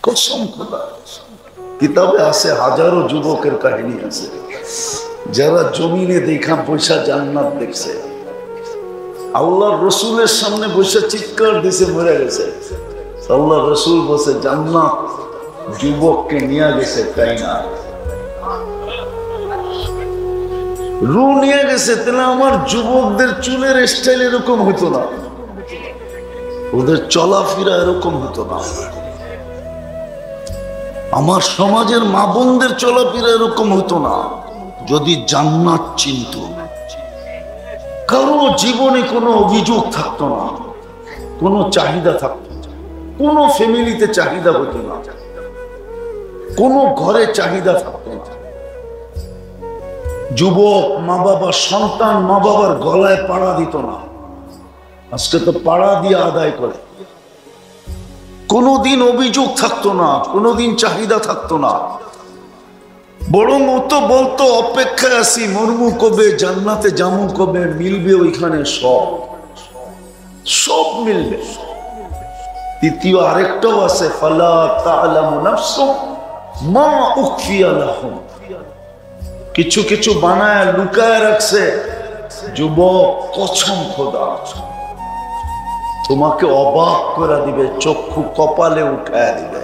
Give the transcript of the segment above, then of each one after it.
কসম খোদা। কিতাবে আছে হাজারো যুবকের কাহিনী আছে যারা জমিনে দেখা পয়সা জান্নাত দেখছে, আল্লাহর রসুলের সামনে বসে চিৎকার দিছে মরে গেছে। আল্লাহ রসুল বসে জান্নাত যুবককে নিয়ে গেছে, তাই না? রু নিয়ে গেছে। তাহলে আমার যুবকদের চুলের স্টাইল এরকম হতো না, ওদের চলাফেরা এরকম হতো না, আমার সমাজের মা বোনদের চলাফেরা এরকম হতো না যদি জান্নাত চিনত। কারো জীবনে কোনো অভিযোগ থাকতো না, কোনো চাহিদা থাকতো না, কোনো ফ্যামিলিতে চাহিদা হতো না, কোনো ঘরে চাহিদা থাকতো না। যুবক মা বাবা, সন্তান মা বাবার গলায় পাড়া দিত না। আজকে তো পাড়া দিয়ে আদায় করে। কোনোদিন অভিযোগ থাকতো না, কোনোদিন চাহিদা থাকতো না, বরং ও তো বলতো অপেক্ষায় আছি, মরমু কবে, জান্নাতে জামু কবে, মিলবে ওইখানে সব, সব মিলবে। তৃতীয় আরেকটাও আছে, ফালা তা'লামু নাফসুম মা উখফিয়া লাহুম। কিছু কিছু বানায় লুকায় রাখছে। যুবক কসম খোদা, তোমাকে অবাক করে দিবে, চক্ষু কপালে উঠায় দিবে।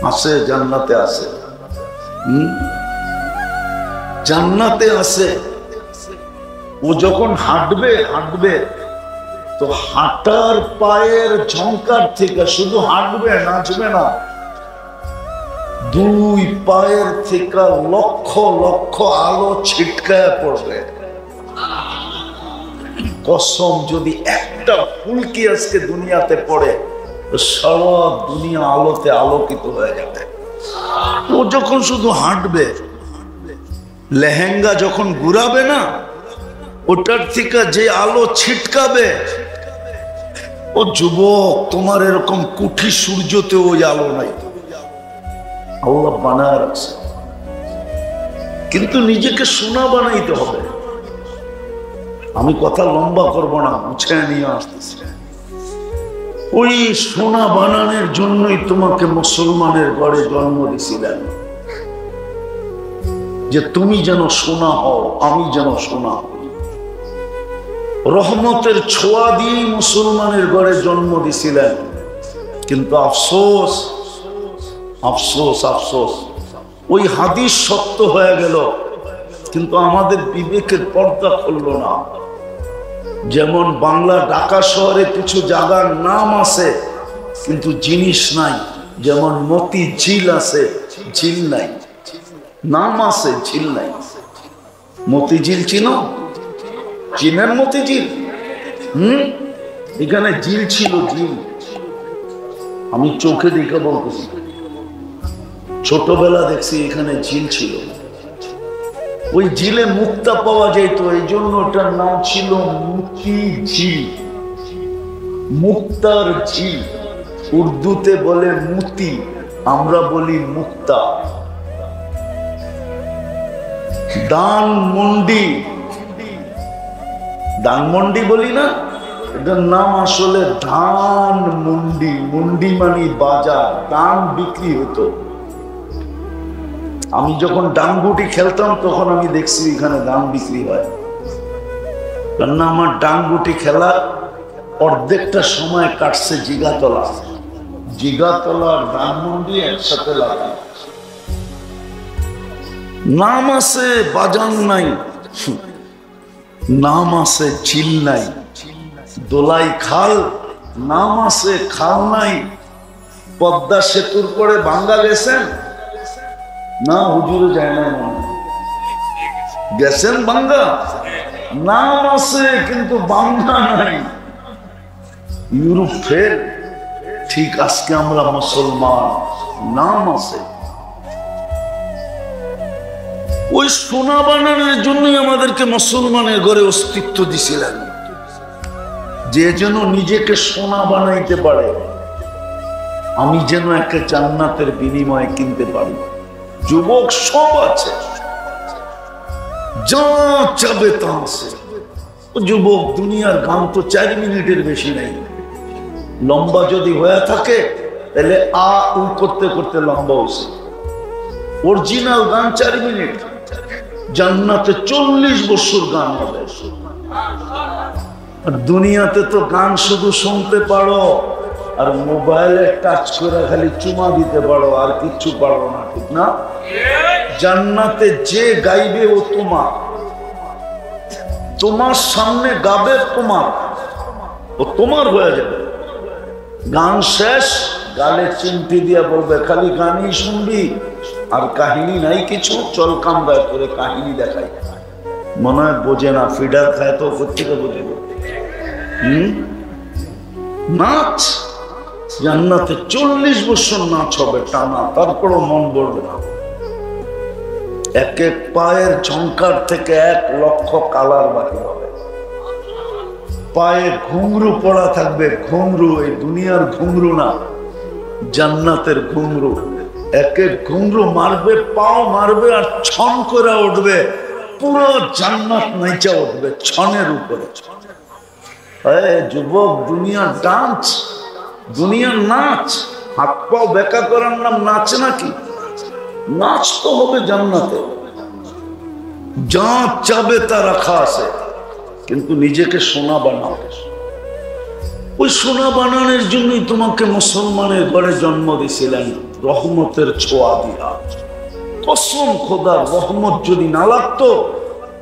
আছে জান্নাতে আছে, জান্নাতে আছে। ও যখন হাঁটবে তো হাঁটার পায়ের ঝংকার থেকে শুধু হাঁটবে, নাচবে না, দুই পায়ের থেকে লক্ষ লক্ষ আলো ছিটকায় পড়বে। কসম, যদি একটা ফুলকি আজকে দুনিয়াতে পড়ে তো সারা দুনিয়া আলোতে আলোকিত হয়ে যাবে। ও যখন শুধু হাঁটবে, লেহেঙ্গা যখন ঘুরাবে না, ওটার থেকে যে আলো ছিটকাবে, ও যুবক তোমার এরকম কুঠি সূর্যতে ওই আলো নাই, আল্লাহ বানায় রাখছে। কিন্তু নিজেকে সোনা বানাইতে হবে। আমি কথা লম্বা করবো না, মুছে নিয়ে আসতেছি। ওই সোনা বানানোর জন্যই তোমাকে মুসলমানের ঘরে জন্ম দিয়েছিলেন, যে তুমি যেন সোনা হও, আমি যেন সোনা হই। রহমতের ছোঁয়া দিয়ে মুসলমানের ঘরে জন্ম দিয়েছিলেন। কিন্তু আফসোস আফসোস আফসোস, ওই হাদিস সত্য হয়ে গেল, কিন্তু আমাদের বিবেকের পর্দা খুলল না। যেমন বাংলা ঢাকা শহরে কিছু জায়গার নাম আছে কিন্তু জিনিস নাই, যেমন মতি ঝিল আছে, ঝিল নাই, নাম আছে, ঝিল নাই। মতিঝিল চিনো? চীনের মতিঝিল? এখানে ঝিল ছিল, ঝিল। আমি চোখে দেখে বলতেছি, ছোটবেলা দেখছি এখানে ঝিল ছিল। ওই ঝিলে মুক্তা পাওয়া যেত, এই জন্য ওটার নাম ছিল মুক্তি ঝিল, মুক্তার ঝিল। উর্দুতে বলে মুতি, আমরা বলি মুক্তা। ধানমন্ডি, ধানমন্ডি বলি না, এটার নাম আসলে ধানমন্ডি। মন্ডি মানে বাজার, ধান বিক্রি হতো। আমি যখন ডাংগুটি খেলতাম তখন আমি দেখছি এখানে ধান বিক্রি হয়। কেননা আমার ডাংগুটি খেলা অর্ধেকটা সময় কাটছে জিগাতলা, জিগাতলা আর ধানমন্ডি একসাথে লাগা। নাম আছে, বাজার নাই, নাম আছে, ঝিল নাই। দোলাই খাল, নাম আছে, খাল নাই। পদ্মা সেতুর পরে ভাঙ্গা গেছেন না? হুজুরে যায় না, গেছেন ভাঙ্গা, নাম আছে কিন্তু ভাঙ্গা নাই। ইউরোপ ফের, ঠিক আজকে আমরা মুসলমান, নাম আছে। ওই সোনা বানানোর জন্যই আমাদেরকে মুসলমানের ঘরে অস্তিত্ব দিছিলেন, যে যেন নিজেকে সোনা বানাইতে পারে, আমি যেন একটা জান্নাতের বিনিময়ে কিনতে পারি। যুবক সব আছে, যা চাবে তা আছে। যুবক দুনিয়ার গান তো 4 মিনিটের বেশি নেই, লম্বা যদি হয়ে থাকে তাহলে আ উ করতে করতে লম্বা হয়েছে। অরিজিনাল গান 4 মিনিট, জান্নাতে 40 বছর গান হবে। আর দুনিয়াতে তো গান শুধু শুনতে পারো আর মোবাইলে টাচ করে খালি চুমা দিতে পারো, আর কিচ্ছু পারো না, ঠিক না? জান্নাতে যে গাইবে ও তোমার সামনে গাবে, ও তোমার হয়ে যাবে। গান শেষ, গালে চিমটি দিয়ে বলবে খালি গানই শুনবি আর কাহিনী নাই কিছু, চল কামড়া করে কাহিনী দেখাই। মনে হয় বোঝে না, ফিডার খায় তো কোথেকে বোঝে। নাচ জান্নাতে 40 বছর নাচ হবে টানা, তারপরও মন ভরবে না। এক এক পায়ের ঝংকার থেকে 1 লক্ষ কালার বাকি হবে। পায়ে ঘুংরু পড়া থাকবে, ঘুংরু, এই দুনিয়ার ঘুংরু না, জান্নাতের ঘুংরু। এক এক ঘুংরু মারবে, পাও মারবে আর ছন করে উঠবে, পুরো জান্নাত নাইচা উঠবে ছনের উপরে। যুবক, দুনিয়ার ডান্স, দুনিয়ার নাচ, হাত পাও বেকা করার নাম নাচ নাকি? নাচ তো হবে জান্নাতে, যা চাবে তা রাখা আছে, কিন্তু নিজেকে সোনা বানাও। ওই সোনা বানানোর জন্যই তোমাকে মুসলমানের ঘরে জন্ম দিয়েছিলেন, রহমতের ছোঁয়া দিয়া। কসম খোদা, রহমত যদি না লাগতো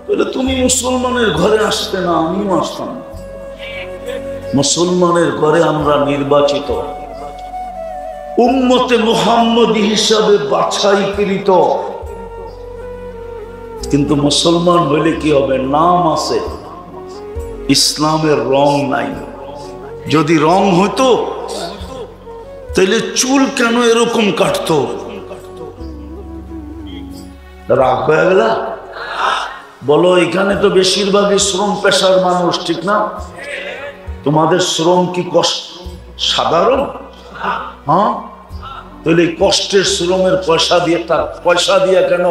তাহলে তুমি মুসলমানের ঘরে আসতে না, আমিও আসতাম না। মুসলমানের ঘরে আমরা নির্বাচিত, উম্মতে মুহাম্মদী হিসাবে বাছাইকৃত। কিন্তু মুসলমান হইলে কি হবে? নাম আছে, ইসলামের রং নাই। যদি রং হইতো তাহলে চুল কেন এরকম কাটতো? রাগ হয়ে গেল? বলো, এখানে তো বেশিরভাগই শ্রম পেশার মানুষ, ঠিক না? তোমাদের শ্রম কি কষ্ট সাধারণ? হ্যাঁ, তাহলে কষ্টের শ্রমের পয়সা দিয়ে কেন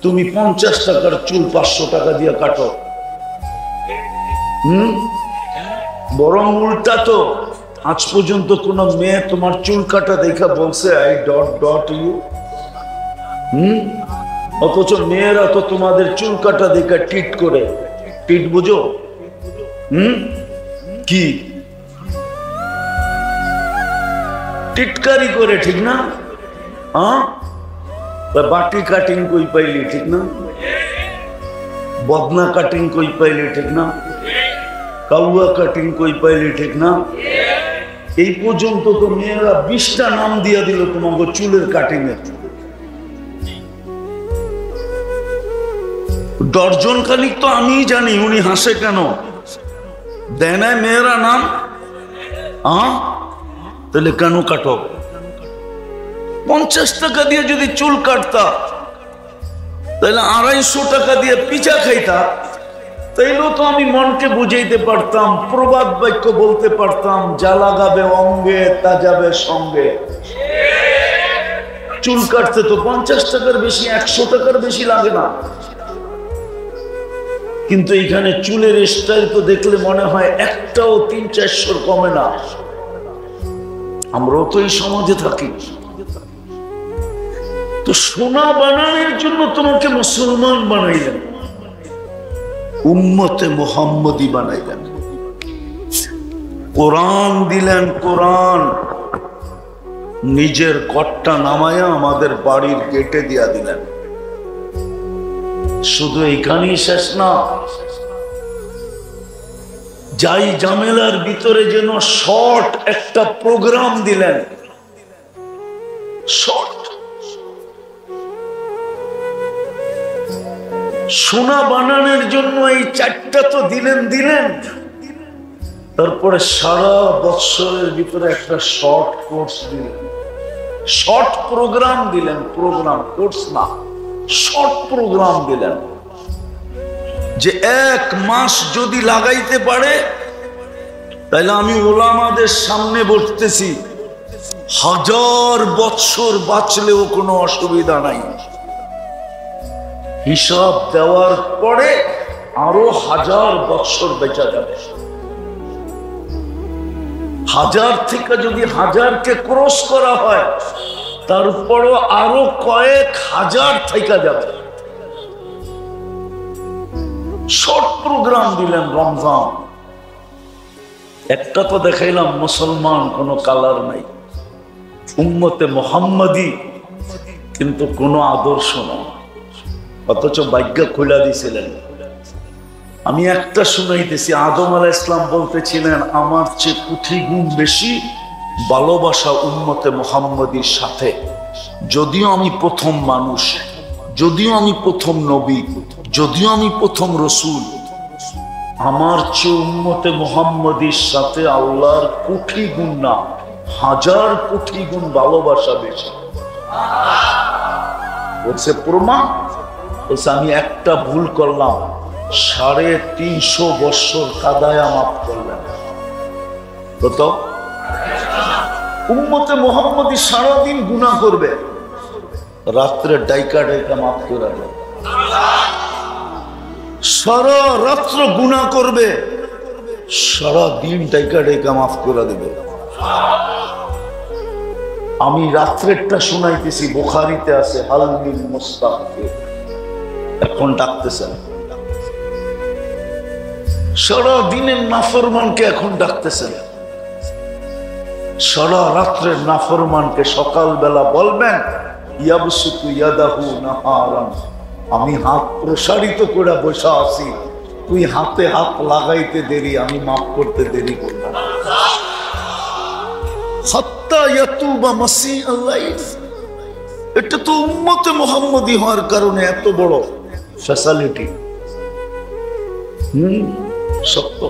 তুমি 50 টাকার চুল 500 টাকা দিয়ে কাটো? বরং উল্টা তো, আজ পর্যন্ত কোন মেয়ে তোমার চুল কাটা দেখা বলছে আই ডট ইউ? অথচ মেয়েরা তো তোমাদের চুল কাটা দেখা টিট করে। টিট বুঝো? কি টিটকারি করে, ঠিক না? বাটি কাটিং কই পাইলি, ঠিক না? বদনা কাটিং কই পাইলি, ঠিক না? কাউয়া কাটিং কই পাইলি, ঠিক না? এই পর্যন্ত তো মেয়েরা 20টা নাম দিয়া দিল তোমাকে চুলের কাটিং এর। ডর্জন খানিক তো আমি জানি উনি হাসে কেন। দেয় না মেয়েরা নাম? তাহলে কেন কাটো? 50 টাকা দিয়ে যদি চুল কাটতা তাহলে 250 টাকা দিয়ে পিঠা খাইতা, তাইলেও তো আমি মনকে বুঝাইতে পারতাম, প্রবাদ বাক্য বলতে পারতাম, যা লাগাবে অঙ্গে তা যাবে সঙ্গে। চুল কাটতে তো 50 টাকার বেশি, 100 টাকার বেশি লাগে না। কিন্তু এখানে চুলের স্টাইল তো দেখলে মনে হয় একটাও 300-400 কমে না। আমরাও তো এই সমাজে থাকি। তো সোনা বানানোর জন্য তোমাকে মুসলমান বানাইলেন, উম্মতে মুহাম্মদী বানাইলেন, কোরআন দিলেন। কোরআন নিজের ঘরটা নামায়া আমাদের বাড়ির গেটে দিয়া দিলেন। শুধু এখানেই শেষ না, যাই ঝামেলার ভিতরে যেন শর্ট একটা প্রোগ্রাম দিলেন। শর্ট সোনা বানানোর জন্য এই 4টা তো দিলেন। তারপরে সারা বছরের ভিতরে একটা শর্ট কোর্স দিলেন, শর্ট প্রোগ্রাম দিলেন। প্রোগ্রাম, কোর্স না, শর্ট প্রোগ্রাম দিলেন। যে 1 মাস যদি লাগাইতে পারে তাহলে আমি ওলামাদের সামনে বসতেছি, 1000 বছর বাঁচলেও কোনো অসুবিধা নাই। হিসাব দেওয়ার পরে আরো 1000 বছর বেঁচে যাবে। হাজার থেকে যদি হাজারকে ক্রস করা হয়, তারপরও আরো কয়েক হাজার থেকে যাবে। শর্ট প্রোগ্রাম দিলেন রমজান। একটা তো দেখাইলাম মুসলমান কোনো কালার নাই, উম্মতে মুহাম্মাদি কিন্তু কোনো আদর্শ নয়, অথচ ভাগ্য খুলে দিছিলেন। আমি একটা শুনাইতেছি, আদম আলাইহিস সালাম বলতেছিলেন আমার চেয়ে কোটি গুণ বেশি ভালোবাসা উম্মতে মুহাম্মাদির সাথে। যদিও আমি প্রথম মানুষ, যদিও আমি প্রথম নবী, যদিও আমি প্রথম রসুল, আমার চেয়ে উম্মতে মুহাম্মাদির সাথে আল্লাহর কোটি গুণ না, হাজার কোটি গুণ ভালোবাসা বেশি। বলছে প্রমাণ, বলছে আমি একটা ভুল করলাম, 350 বছর কাদায়া মাফ করলেন। কত? উম্মতে মুহাম্মাদি সারাদিন গুনাহ করবে, রাত্রে ডাইকা ডাইকা মাফ করে দেবে। সারা রাত্র গুনাহ করবে, সারা দিন ডাইকা ডাইকা মাফ করে দেবে। আমি রাত্রেরটা শুনাইতেছি, বুখারীতে আছে হাল মিন মুস্তাগফির, এখন ডাকতেছেন। সারা দিনের নাফরমানকে এখন ডাকতেছেন, সারা রাত্রের নাফরমানকে সকালবেলা বলবেন ইয়াবসুতু ইয়াদাহু নাহারান, আমি হাত প্রসারিত করে বসে আছি, তুই হাতে হাত লাগাইতে দেরি, আমি মাফ করতে দেরি করব না। হাত্তা ইয়াতুবা মাসিআল লাইল, এটা তো উম্মতে মুহাম্মাদি হওয়ার কারণে এত বড় ফ্যাসিলিটি। সত্য।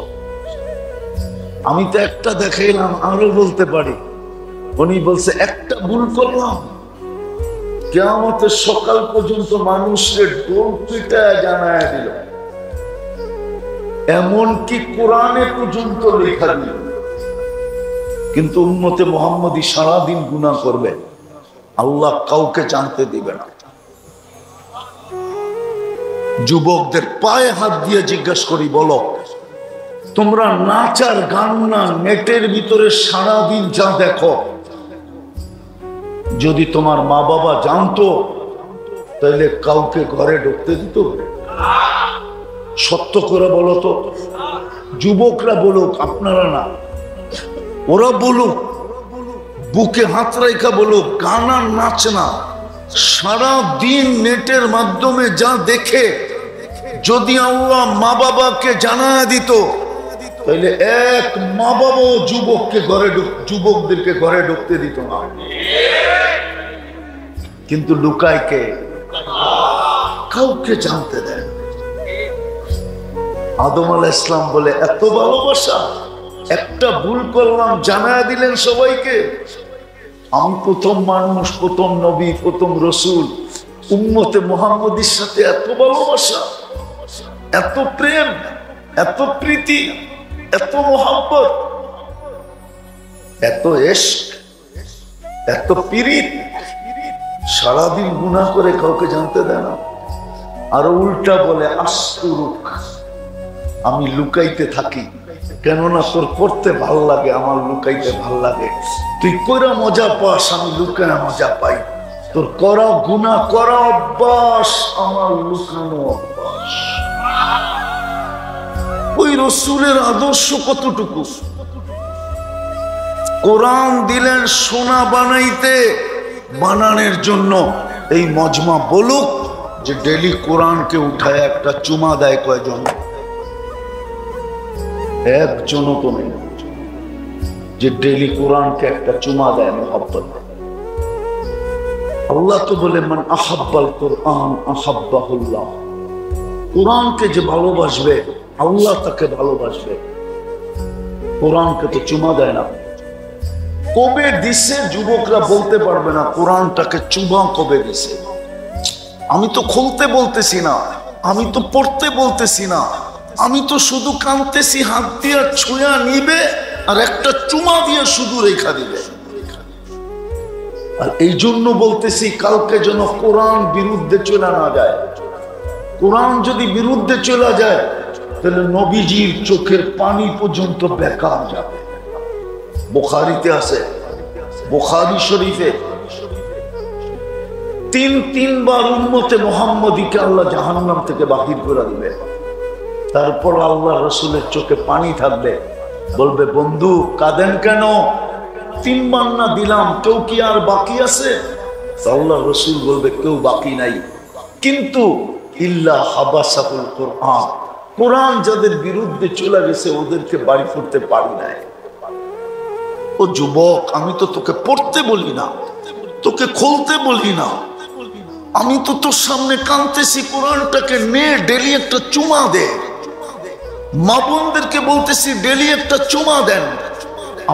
আমি তো একটা দেখাইলাম, আরো বলতে পারি। উনি বলছে একটা ভুল করলাম, কিয়ামতের সকাল পর্যন্ত মানুষের ডোল পিটায় জানায় দিল, এমনকি কোরআনে পর্যন্ত লেখা দিল। কিন্তু উম্মতে মুহাম্মাদি সারাদিন গুনাহ করবে, আল্লাহ কাউকে জানতে দিবে না। যুবকদের পায়ে হাত দিয়ে জিজ্ঞাসা করি, বলো তোমরা নাচ আর গান না নেটের ভিতরে সারাদিন যা দেখো, যদি তোমার মা বাবা জানতো তাহলে কাউকে ঘরে ঢুকতে দিত? সত্য করে বলো তো, যুবকরা বলুক, আপনারা না, ওরা বলুক, বুকে হাত রেখা বলুক, গান আর নাচ না, সারা দিন নেটের মাধ্যমে যা দেখে যদি আল্লাহ মা বাবাকে জানায় দিত, তাহলে এক মা বাবাও যুবকদেরকে ঘরে ঢুকতে দিত না। কিন্তু লুকায় কে? কাউকে জানতে দেয়। আদম আলাইহিস সালাম বলে এত ভালোবাসা, একটা ভুল করলাম জানায় দিলেন সবাইকে। আমি প্রথম মানুষ, প্রথম নবী, প্রথম রসুল, উম্মতে মুহাম্মাদির সাথে এত ভালোবাসা, এত প্রেম, এত প্রীতি, এত মোহাব্বত, এত ইশক, এত পীড়িত, সারাদিন গুনাহ করে কাউকে জানতে দেয় না। আর উল্টা বলে আস্তুরুক, আমি লুকাইতে থাকি, কেননা তোর করতে ভাল লাগে, আমার লুকাইতে ভাল লাগে। তুই কইরা মজা পাস, আমি লুকায় মজা পাই। তোর করা গুনাহ করা অভ্যাস, আমার লুকানো অভ্যাস। ওই রসুলের আদর্শ কতটুকু? কোরআন দিলেন সোনা বানাইতে, বানানোর জন্য এই মজমা বলুক যে ডেলি কোরআনকে উঠায় একটা চুমা দেয় কয়জন? একজনও তো নেই যে ডেলি কোরআনকে একটা চুমা দেয় মোহাব্বত। আল্লাহ তো বলে মান আহাব্বাল কোরআন আহাব্বাহুল্লাহ, কোরআনকে যে ভালোবাসবে আল্লাহ তাকে ভালোবাসবে। কোরআনকে তো চুমা দেয় না। কবে দিছে যুবকরা বলতে পারবে না, কোরআনটাকে চুমা কবে দিছে। আমি তো খুলতে বলতেছি না, আমি তো পড়তে বলতেছি না, আমি তো শুধু কাঁদতেছি, হাত দিয়ে ছুঁয়া নিবে আর একটা চুমা দিয়ে শুধু রেখা দিবে। আর এই জন্য বলতেছি কালকে যেন কোরআন বিরুদ্ধে চলে না যায়। কোরআন যদি বিরুদ্ধে চলে যায় তাহলে নবীজির চোখের পানি পর্যন্ত বেকার যাবে। বুখারীতে আছে, বুখারী শরীফে তিনবার উম্মতে মুহাম্মদীকে আল্লাহ জাহান্নাম থেকে বাহির করে দিবে। তারপর আল্লাহ রসুলের চোখে পানি থাকবে, বলবে বন্ধু কাঁদেন কেন? 3 বার না দিলাম, কেউ কি আর বাকি আছে? আল্লাহ রসুল বলবে কেউ বাকি নাই, কিন্তু ইল্লা হাবাসাহুল কোরআন, কোরআন যাদের বিরুদ্ধে চলে গেছে ওদেরকে বাড়ি করতে পারি নাই। ও যুবক, আমি তো তোকে পড়তে বলি না, তোকে খুলতে বলি না, আমি তো তোর সামনে কাঁদতেছি, কোরআনটাকে নে, ডেলি একটা চুমা দে। মা বোনদেরকে বলতেছি ডেলি একটা চুমা দেন,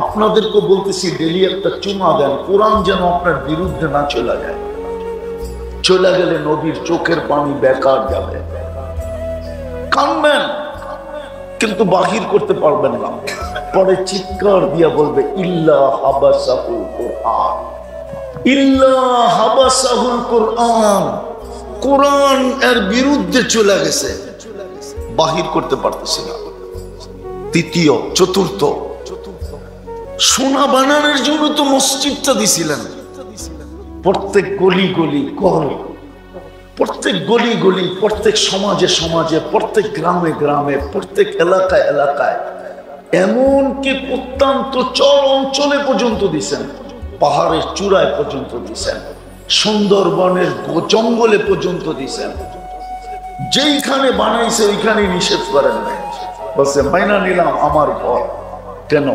আপনাদেরকে বলতেছি ডেলি একটা চুমা দেন, কোরআন যেন আপনার বিরুদ্ধে না চলে যায়। চলে গেলে নবীর চোখের পানি বেকার যাবে। কাঁদবেন কিন্তু বাহির করতে পারবেন না, পরে চিৎকার দিয়া বলবে ইল্লা হাবাসাহুল কোরআন, ইল্লা হাবাসাহুল কোরআন, কোরআন এর বিরুদ্ধে চলে গেছে, বাহির করতে পারতেছি না। তৃতীয়, চতুর্থ, সোনা বানানোর জন্য তো মসজিদটা দিছিলেন, প্রত্যেক গলি গলি কর, প্রত্যেক গলি গলি, প্রত্যেক সমাজে সমাজে, প্রত্যেক গ্রামে গ্রামে, প্রত্যেক এলাকায় এলাকায়, এমনকি প্রত্যন্ত চর অঞ্চলে পর্যন্ত দিছেন, পাহাড়ের চূড়ায় পর্যন্ত দিছেন, সুন্দরবনের জঙ্গলে পর্যন্ত দিছেন। যেইখানে বানাইছে ওইখানে নিষেধ করেন নাই, বলছে মাইনা নিলাম আমার ঘর। কেন?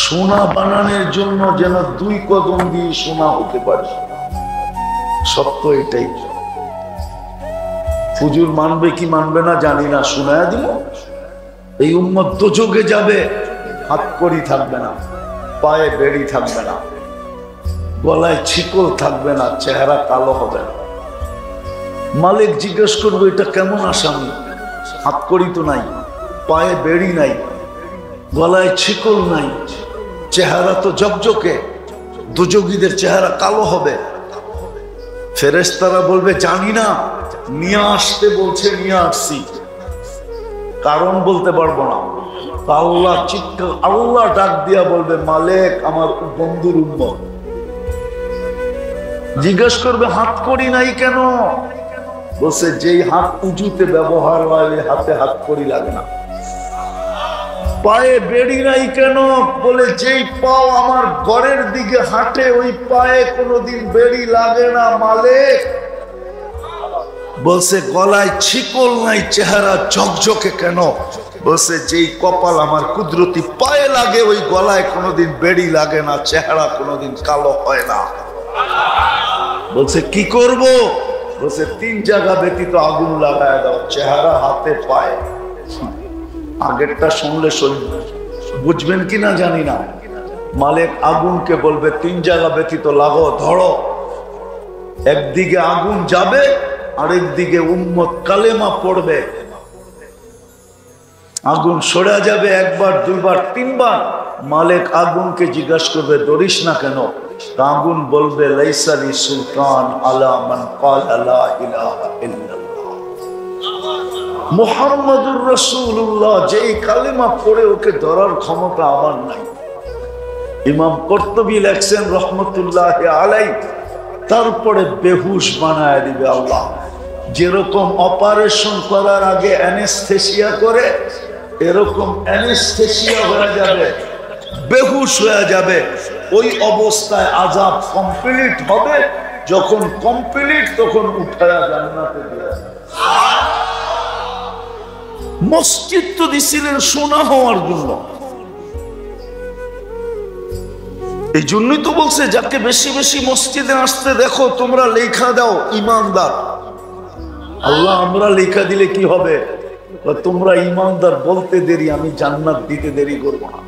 সোনা বানানোর জন্য যেন 2 কদম দিয়ে সোনা হতে পারে। সত্য এটাই। হুজুর মানবে কি মানবে না জানি না, শোনায়া দিব। এই উম্মত দোজখে যাবে, হাত কড়ি থাকবে না, পায়ে বেড়ি থাকবে না, গলায় ছিকল থাকবে না, চেহারা কালো হবে না। মালিক জিজ্ঞেস করবে এটা কেমন আসামি? হাত কড়ি তো নাই, পায়ে বেড়ি নাই, গলায় ছিকল নাই, চেহারা তো জকজকে, দোজখীদের চেহারা কালো হবে। ফেরেশতারা বলবে জানি না, নিয়ে আসতে বলছে, নিয়ে আসছি, কারণ বলতে পারবো না। আল্লাহ চিৎকার, আল্লাহ ডাক দিয়া বলবে মালিক আমার বন্ধুর উম্মত। জিজ্ঞেস করবে হাত করি নাই কেন? বলছে যেই হাত উঁচুতে ব্যবহার হয় হাতে হাত করি লাগে না। পায়ে বেড়ি নাই কেন? বলে যেই পাও আমার ঘরের দিকে হাঁটে ওই পায়ে কোনোদিন বেড়ি লাগে না মালিক। বলছে গলায় ছিকল নাই, চেহারা ঝকঝকে কেন? বলছে যেই কপাল আমার কুদরতি পায়ে লাগে ওই গলায় কোনোদিন বেড়ি লাগে না, চেহারা কোনোদিন কালো হয় না। বলছে কি করব? বলছে 3 জায়গা ব্যতীত আগুন লাগায় দাও, চেহারা, হাতে, পায়ে। আগেরটা শুনলে বুঝবেন কিনা জানি না। মালিক আগুনকে বলবে 3 জায়গা ব্যতীত লাগো, ধরো। একদিকে আগুন যাবে, আরেকদিকে উম্মত কালেমা পড়বে। আগুন সরে যাবে 1 বার 2 বার 3 বার। মালিক আগুনকে জিজ্ঞাসা করবে ধরিস না কেন? আগুন বলবে লাইসা লি সুলতান আলা মান ক্বালা লা ইলাহা ইল্লাল্লাহ মুহাম্মাদুর রাসূলুল্লাহ, যেই কালেমা পড়ে ওকে ধরার ক্ষমতা আমার নাই। ইমাম কুরতুবী লেখছেন রহমতুল্লাহি আলাইহি, তারপরে বেহুশ বানায় দিবে আল্লাহ। যেরকম অপারেশন করার আগে অ্যানেস্থেসিয়া করে, এরকম অ্যানেস্থেসিয়া হয়ে যাবে, বেহুশ হয়ে যাবে। ওই অবস্থায় আযাব কমপ্লিট হবে। যখন কমপ্লিট তখন উঠায়া জান্নাতে দিয়ে। মসজিদ তো দিছিলেন সোনা হওয়ার জন্য। এই জন্যই তো বলছে যাকে বেশি বেশি মসজিদে আসতে দেখো তোমরা লেখা দাও ইমানদার। আল্লাহ আমরা লেখা দিলে কি হবে? তোমরা ইমানদার বলতে দেরি, আমি জান্নাত দিতে দেরি করবো না।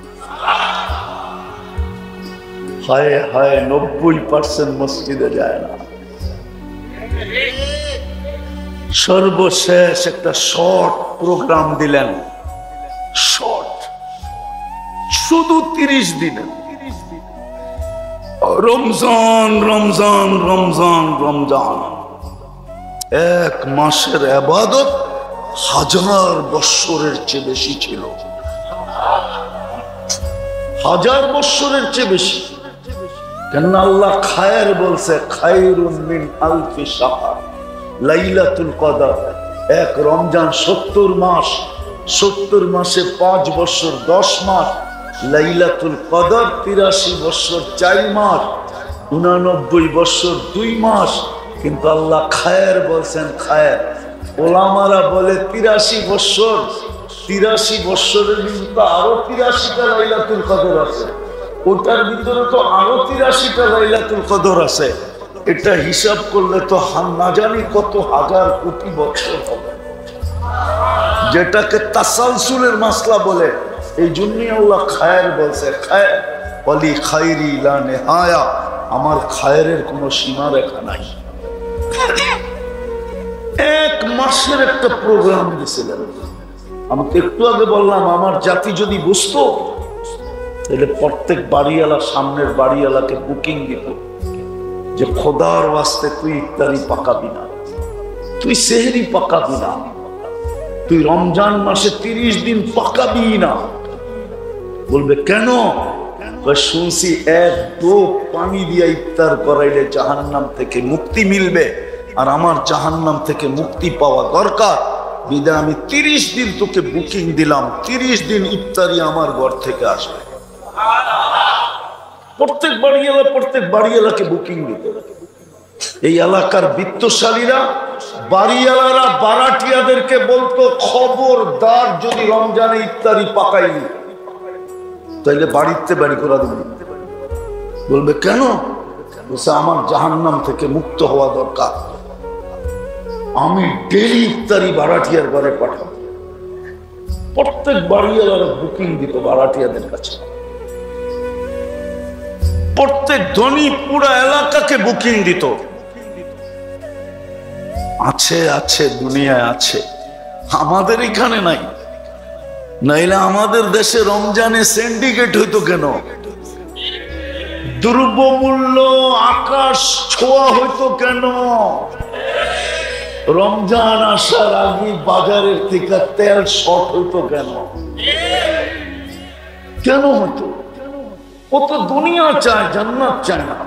হায় হায় 90% মসজিদে যায় না। সর্বশেষ একটা শর্ট প্রোগ্রাম দিলেন, শর্ট, শুধু 30 দিনের। রমজান রমজান রমজান রমজান, 1 মাসের ইবাদত 1000 বৎসরের চেয়ে বেশি ছিল। 1000 বছরের চেয়ে বেশি। কেন আল্লাহ খায়ের বলছে, খায়রুন মিন আলফি শাহর। লাইলাতুল কদর, এক রমজান 70 মাস, 70 মাসে 5 বছর 10 মাস। লাইলাতুল কদর 83 বছর 4 মাস, 89 বছর 2 মাস। কিন্তু আল্লাহ খায়ের বলছেন, খায়ের। ওলামারা বলে 83 বছর, 83 বছরের ভিতরে আরো 83টা লাইলাতুল কদর আছে, ওটার ভিতরে তো আরো 83টা লাইলাতুল কদর আছে। এটা হিসাব করলে তো না জানি কত হাজার কোটি বছর হবে, যেটাকে তাসালসুলের মাসলা বলে। এই জন্যই আল্লাহ খায়ের বলছে, খায়ের বলি খায়রি লা নেহায়া, আমার খায়েরের কোনো সীমা রেখা নাই। 1 মাসের একটা প্রোগ্রাম দিয়েছিলেন। আমাকে একটু আগে বললাম, আমার জাতি যদি বুঝতো তাহলে প্রত্যেক বাড়িওয়ালা, সামনের বাড়িওয়ালাকে বুকিং দিত যে খোদার ওয়াস্তে তুই ইফতারি পাকাবি না, তুই সেহরি পাকাবি না, তুই রমজান মাসে 30 দিন পাকাবি না। বলবে কেন? শুনছি 1-2 পানি দিয়ে ইফতার করাইলে জাহান্নাম থেকে মুক্তি মিলবে, আর আমার জাহান্নাম থেকে মুক্তি পাওয়া দরকার। বিদায় আমি 30 দিন তোকে বুকিং দিলাম, 30 দিন ইফতারি আমার ঘর থেকে আসবে। প্রত্যেক বাড়িওয়ালাকে বুকিং দিত। এই এলাকার বিত্তশালীরা, বাড়িওয়ালারা বারাটিয়াদেরকে বলতো, খবরদার যদি রমজানে ইফতারি পাকাইনি তাইলে বাড়িতে বাড়ি করা দিবি। বলবে কেন? বলছে আমার জাহান্নাম থেকে মুক্ত হওয়া দরকার, আমি ডেলি ইফতারি বারাটিয়ার ঘরে পাঠাবো। প্রত্যেক বাড়িওয়ালারা বুকিং দিত বারাটিয়াদের কাছে, প্রত্যেক ধনী পুরা এলাকাকে বুকিং দিত। আছে আছে, দুনিয়ায় আছে, আমাদের এখানে নাই। নাইলে আমাদের দেশে রমজানে সিন্ডিকেট হইতো কেন? দ্রব্যমূল্য আকাশ ছোঁয়া হইতো কেন? রমজান আসার আগে বাজারের থেকে তেল শর্ট হইতো কেন? কেন হইতো? ও তো দুনিয়া চায়, জান্নাত চায় না।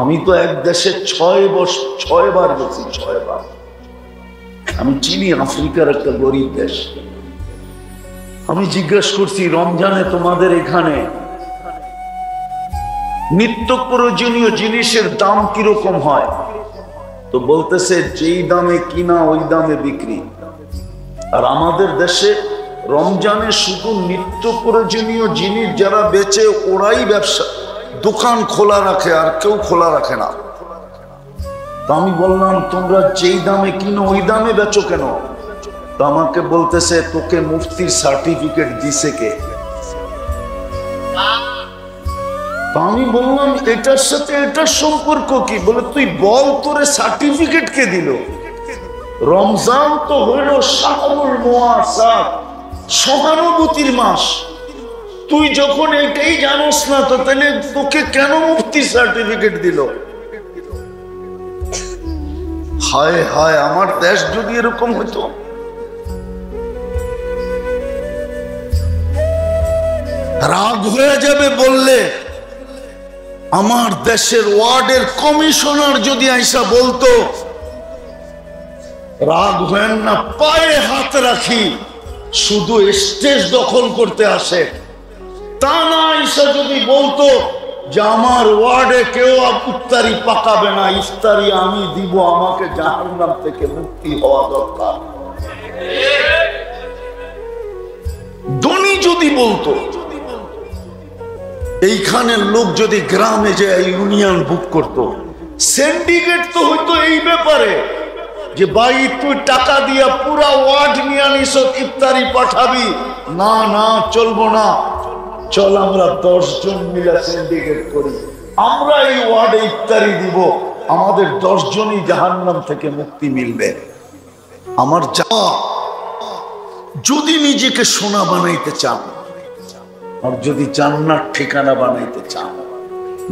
আমি তো এক দেশে 6 বার গেছি, 6 বার। আমি চিনি আফ্রিকার একটা গরিব দেশ। আমি জিজ্ঞেস করছি, রমজানে তোমাদের এখানে নিত্য প্রয়োজনীয় জিনিসের দাম কিরকম হয়? তো বলতেছে যেই দামে কিনা ওই দামে বিক্রি। আর আমাদের দেশে রমজানে শুধু নিত্য প্রয়োজনীয় জিনিস যারা বেচে ওরাই ব্যবসা দোকান খোলা রাখে, আর কেউ খোলা রাখে না। তো আমি বললাম, তোমরা যেই দামে কিনো ওই দামে বেচো কেন? তো আমাকে বলতেছে, তোকে মুফতির সার্টিফিকেট দিছে কে? তো আমি বললাম, এটার সাথে এটার সম্পর্ক কি? বলে তুই বল, তোরে সার্টিফিকেট কে দিল? রমজান তো হইল শাহরুল মুআসাত, সহানুভূতির মাস। তুই যখন এটাই জানোস না, তো তাহলে তোকে কেন মুফতির সার্টিফিকেট দিল? হায় হায়, আমার দেশ যদি এরকম হইতো। রাগ হয়ে যাবে বললে। আমার দেশের ওয়ার্ডের কমিশনার যদি আইসা বলতো, রাগ হয় না, পায়ে হাত রাখি, শুধু স্টেজ দখল করতে আসে, তা না আইসা যদি বলতো যে আমার ওয়ার্ডে কেউ ইফতারি পাকাবে না, ইফতারি আমি দিব, আমাকে জাহান্নাম থেকে মুক্তি হওয়া দরকার। ধনী যদি বলতো, এইখানের লোক যদি গ্রামে যে ইউনিয়ন বুক করতো, সিন্ডিকেট তো হইতো এই ব্যাপারে যে ভাই তুই টাকা দিয়া পুরা ওয়ার্ড নিয়ে আনিস, ইফতারি পাঠাবি না, না চলবো না, চল আমরা 10 জন মিলে সিন্ডিকেট করি, আমরা এই ওয়ার্ডে ইফতারি দিব, আমাদের 10 জনই জাহান্নাম থেকে মুক্তি মিলবে। আমার যা যদি নিজেকে সোনা বানাইতে চান, আর যদি জান্নাত ঠিকানা বানাইতে চান,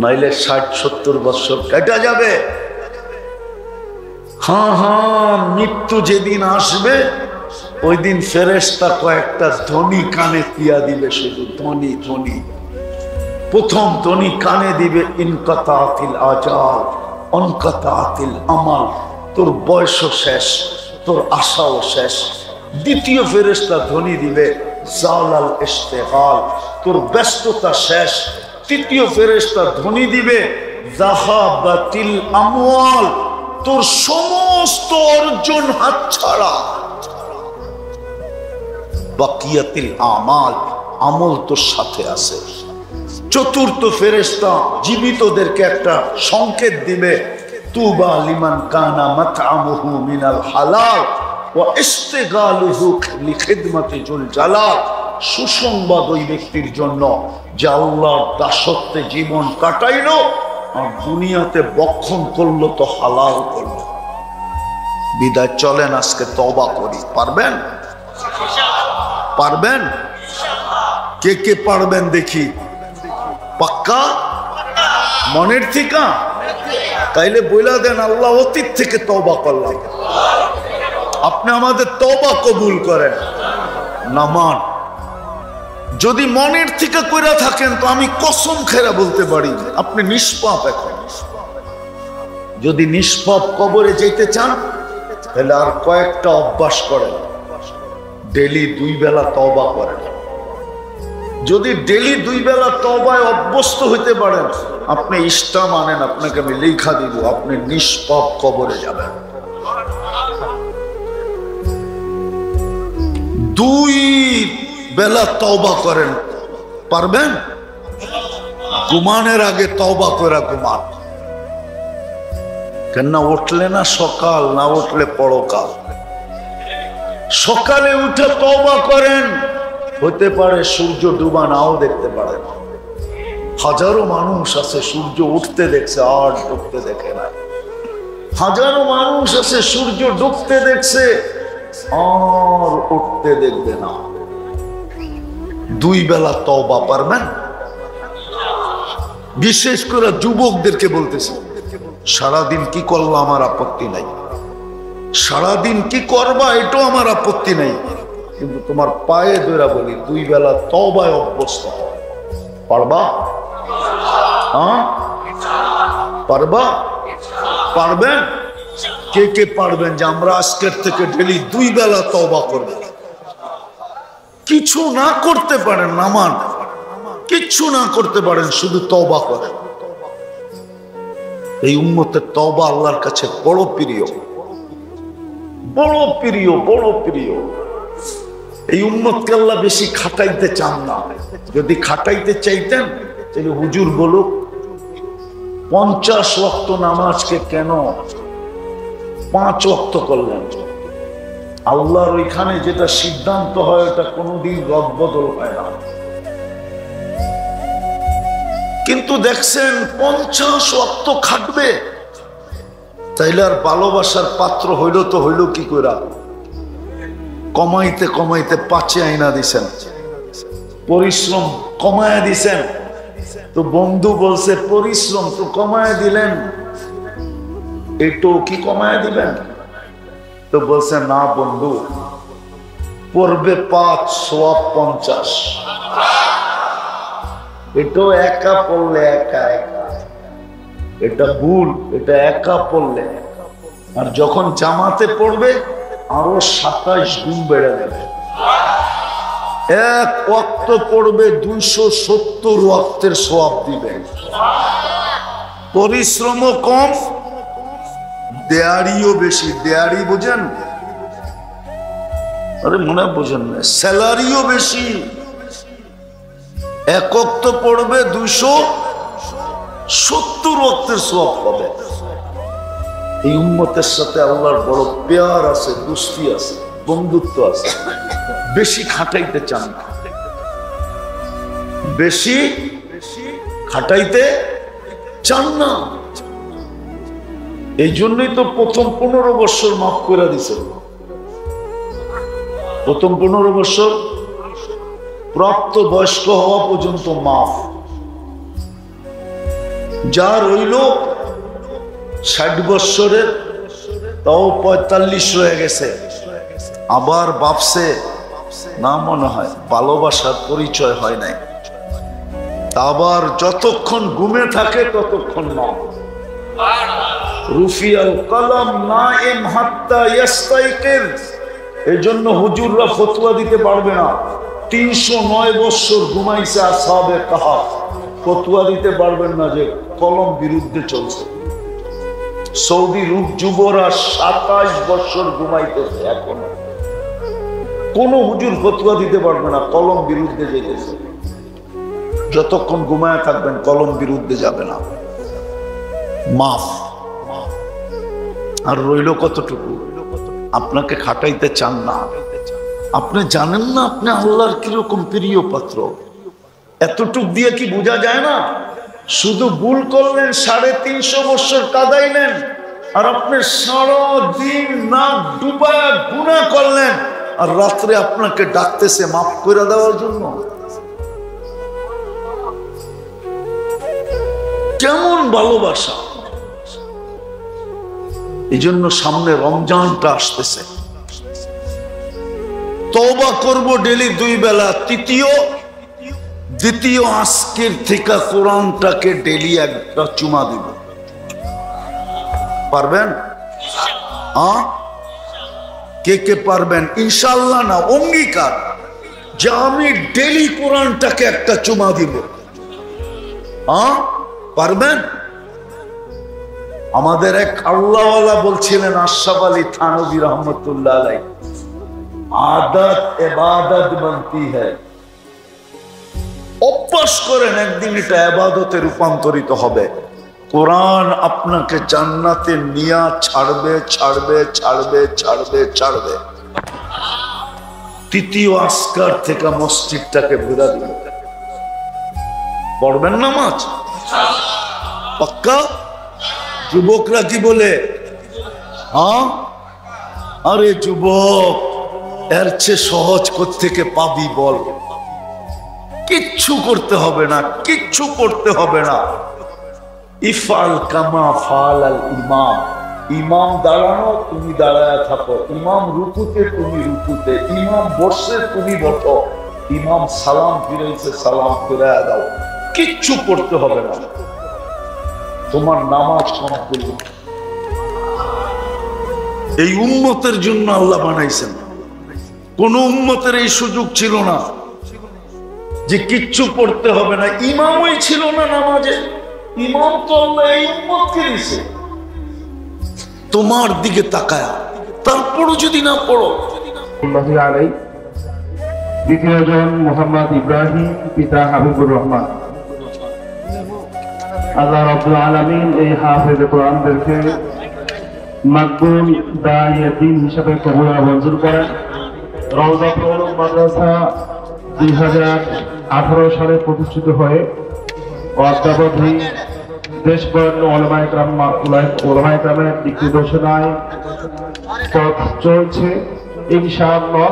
নাইলে 60-70 বছর কেটে যাবে। হ্যাঁ হ্যাঁ, মৃত্যু যেদিন আসবে ওই দিন ফেরেশতা কয়েকটা ধ্বনি কানে দিয়া দিবে, শুধু ধ্বনি ধ্বনি। প্রথম ধ্বনি কানে দিবে, ইনকাতাতিল আজাল অনকাতাতিল আমাল, তোর বয়সও শেষ, তোর আশাও শেষ। দ্বিতীয় ফেরেশতা ধ্বনি দিবে, জালাল ইশতিগাল, তোর ব্যস্ততা শেষ। তৃতীয় ফেরেশতা ধ্বনি দিবে, যাহাবাতিল আমওয়াল, তোর সমস্ত অর্জন হাতছাড়া। বাকিয়াতিল আমাল, আমল তোর সাথে আছে। চতুর্থ ফেরেশতা জীবিতদেরকে একটা সংকেত দিবে, তুবা লিমান কানা মাতআমুহু মিনাল হালাল ওয়া ইশতিগালুহু লিখিদমাতি যুল জালাল। সুসংবাদ ওই ব্যক্তির জন্য যে আল্লাহর দাসত্বে জীবন কাটাইলো আর দুনিয়াতে বক্ষণ করলো তো হালাল করলো। বিদায় চলেন আজকে তওবা করি। পারবেন? পারবেন? কে কে পারবেন দেখি? পাক্কা মনের থেকে? তাইলে বইলা দেন, আল্লাহ অতীত থেকে তওবা করলাম, আপনি আমাদের তওবা কবুল করেন। নামান যদি মনের থেকে কইরা থাকেন তো আমি কসম খেরা বলতে পারি আপনি নিষ্পাপ। এখন যদি নিষ্পাপ কবরে যেতে চান তাহলে আর কয়েকটা অভ্যাস করেন, ডেলি 2 বেলা তওবা করেন। যদি ডেলি 2 বেলা তওবায় অভ্যস্ত হইতে পারেন, আপনি ইষ্টা মানেন, আপনাকে আমি লেখা দিব, আপনি নিষ্পাপ কবরে যাবেন। 2 বেলা তওবা করেন। পারবেন? ঘুমানোর আগে তওবা করে ঘুমান। কেন উঠলে না সকাল, না উঠলে পরকাল। সকালে উঠে তওবা করেন, হতে পারে সূর্য ডুবা নাও দেখতে পারেন। হাজারো মানুষ আছে সূর্য উঠতে দেখছে আর ডুবতে দেখে না। হাজারো মানুষ আছে সূর্য ডুবতে দেখছে আর উঠতে দেখবে না। 2 বেলা তওবা পারবেন? বিশেষ করে যুবকদেরকে বলতেছি, সারাদিন কি করলা আমার আপত্তি নাই, সারাদিন কি করবা এটাও আমার আপত্তি নাই, কিন্তু তোমার পায়ে ধরে বলি 2 বেলা তওবায় অভ্যস্ত। পারবা? হ্যাঁ পারবা? পারবেন? কে কে পারবেন যে আমরা আজকের থেকে ডেলি 2 বেলা তওবা করব? কিছু না করতে পারেন, নামান কিচ্ছু না করতে পারেন, শুধু তওবা করেন। এই উম্মতের তওবা আল্লাহর কাছে বড় প্রিয়, বড় প্রিয়, বড় প্রিয়। এই উম্মতকে আল্লাহ বেশি খাটাইতে চান না। যদি খাটাইতে চাইতেন তাহলে হুজুর বলুক 50 ওয়াক্ত নামাজকে কেন 5 ওয়াক্ত করলেন। আল্লাহর ওইখানে যেটা সিদ্ধান্ত হয় ওটা কোনোদিন রদবদল হয় না। কিন্তু দেখছেন 50 ওয়াক্ত খাটবে, তাইলে আর ভালোবাসার পাত্র হইল তো হইল কি কইরা? কমাইতে কমাইতে 5 আইনা দিছেন, পরিশ্রম কমায় দিছেন। তো বন্ধু বলছে পরিশ্রম তো কমায় দিলেন, একটু কি কমায় দিবেন? তো বলছে না বন্ধু, পড়বে 5 সওয়াব 50। এটাও একা পড়লে একা একা, এটা ভুল, এটা একা পড়লে। আর যখন জামাতে পড়বে আরো 27 গুণ বেড়ে যাবে। 1 ওয়াক্ত পড়বে 270 ওয়াক্তের সওয়াব দিবে। পরিশ্রমও কম, দেয়ারিও বেশি। দেয়ারি বুঝেন? আরে মনে বুঝেন না, স্যালারিও বেশি। 1 ওয়াক্ত পড়বে 270 ওয়াক্তের সওয়াব পাবে। এই উম্মতের সাথে আল্লাহর বড় প্যার আছে, দোস্তি আছে, বন্ধুত্ব আছে। বেশি খাটাইতে চান না, বেশি খাটাইতে চান না। এই জন্যই তো প্রথম 15 বছর মাফ করে দিছে। প্রথম 15 বছর প্রাপ্ত বয়স্ক হওয়া পর্যন্ত মাফ। যা রইল 60 বছরের, তাও 45 রয়ে গেছে, আবার ভাবছে না, মনে হয় ভালোবাসার পরিচয় হয় নাই। আবার যতক্ষণ ঘুমে থাকে ততক্ষণ না। রুফিয়াল কলম নাইম হাত্তা ইয়াস্তাইকিজ। এই জন্য হুজুররা ফতোয়া দিতে পারবে না। 309 বছর ঘুমাইছে আসহাবে কাহাফ, ফতোয়া দিতে পারবেন না যে কলম বিরুদ্ধে চলছে। সৌদি রূপ যুবরা 27 বছর ঘুমাইতেছে, এখনো কোন হুজুর ফতোয়া দিতে পারবে না কলম বিরুদ্ধে যেতেছে। যতক্ষণ ঘুমায় থাকবেন কলম বিরুদ্ধে যাবে না। মাফ। আর রইল কতটুকু? আপনাকে খাটাইতে চান না। আপনি জানেন না আপনি আল্লাহর কিরকম প্রিয় পাত্র। এতটুক দিয়ে কি বোঝা যায় না? শুধু ভুল করলেন, 350 বছর কাঁদাইলেন, আর আপনি সারা দিন নাক ডুবায়া গুনাহ করলেন, আর রাত্রে আপনাকে ডাকতেছে মাফ করে দেওয়ার জন্য। কেমন ভালোবাসা! এই জন্য সামনে রমজানটা আসতেছে, তওবা করব ডেলি 2 বেলা। দ্বিতীয় আজকের থেকে কোরআনটাকে ডেলি একটা চুমা দিব। পারবেন? কে কে পারবেন? ইনশাআল্লাহ না, অঙ্গীকার যে আমি ডেলি কোরআনটাকে একটা চুমা দিব। পারবেন? আমাদের এক আল্লাহওয়ালা বলছিলেন, আশরাফ আলী থানভী রহমতুল্লাহ আলাইহি, আদত ইবাদত বনতি হ্যায়। অভ্যাস করেন, একদিন এটা ইবাদতে রূপান্তরিত হবে। কোরআন আপনাকে জান্নাতে নিয়া ছাড়বে ছাড়বে ছাড়বে ছাড়বে ছাড়বে। তৃতীয় আসকার থেকে মসজিদটাকে ঘুরা দিল। পড়বেন নামাজ পাক্কা? যুবকরা কি বলে? আরে যুবক, এর চেয়ে সহজ কোত্থেকে পাবি বল? কিচ্ছু করতে হবে না, কিচ্ছু করতে হবে না। ইফআল কামা ফাআলাল ইমাম। ইমাম দাঁড়ানো, তুমি দাঁড়ায় থাকো। ইমাম রুকুতে, তুমি রুকুতে। ইমাম বসে, তুমি বসো। ইমাম সালাম ফিরাইছে, সালাম ফিরাইয়া দাও। কিচ্ছু করতে হবে না, তোমার নামাজ সম্পূর্ণ। এই উম্মতের জন্য আল্লাহ বানাইছেন। কোন উম্মতের এই সুযোগ ছিল না যে কিচ্ছু পড়তে হবে না। ইমামই ছিল না নামাজে। ইমাম তো আল্লাহ এই উম্মতকে দিয়েছে তোমার দিকে তাকায়া। তারপরও যদি না পড়ো। দ্বিতীয় জন মোহাম্মদ ইব্রাহিম, পিতা হাবিবুর রহমান। আল্লাহ রাব্বুল আলামিন এই হাফেজে কোরআনদেরকে মাকবুল দাইয়ে দ্বীন হিসেবে কবুল আর মঞ্জুর করেন। রওজা প্রৌঢ় মাদ্রাসা 2018 সালে প্রতিষ্ঠিত হয়ে অদ্যাবধি দেশবরেণ্য ওলামায়ে কেরামের দিক নির্দেশনায় পথ চলছে। ইনশাআল্লাহ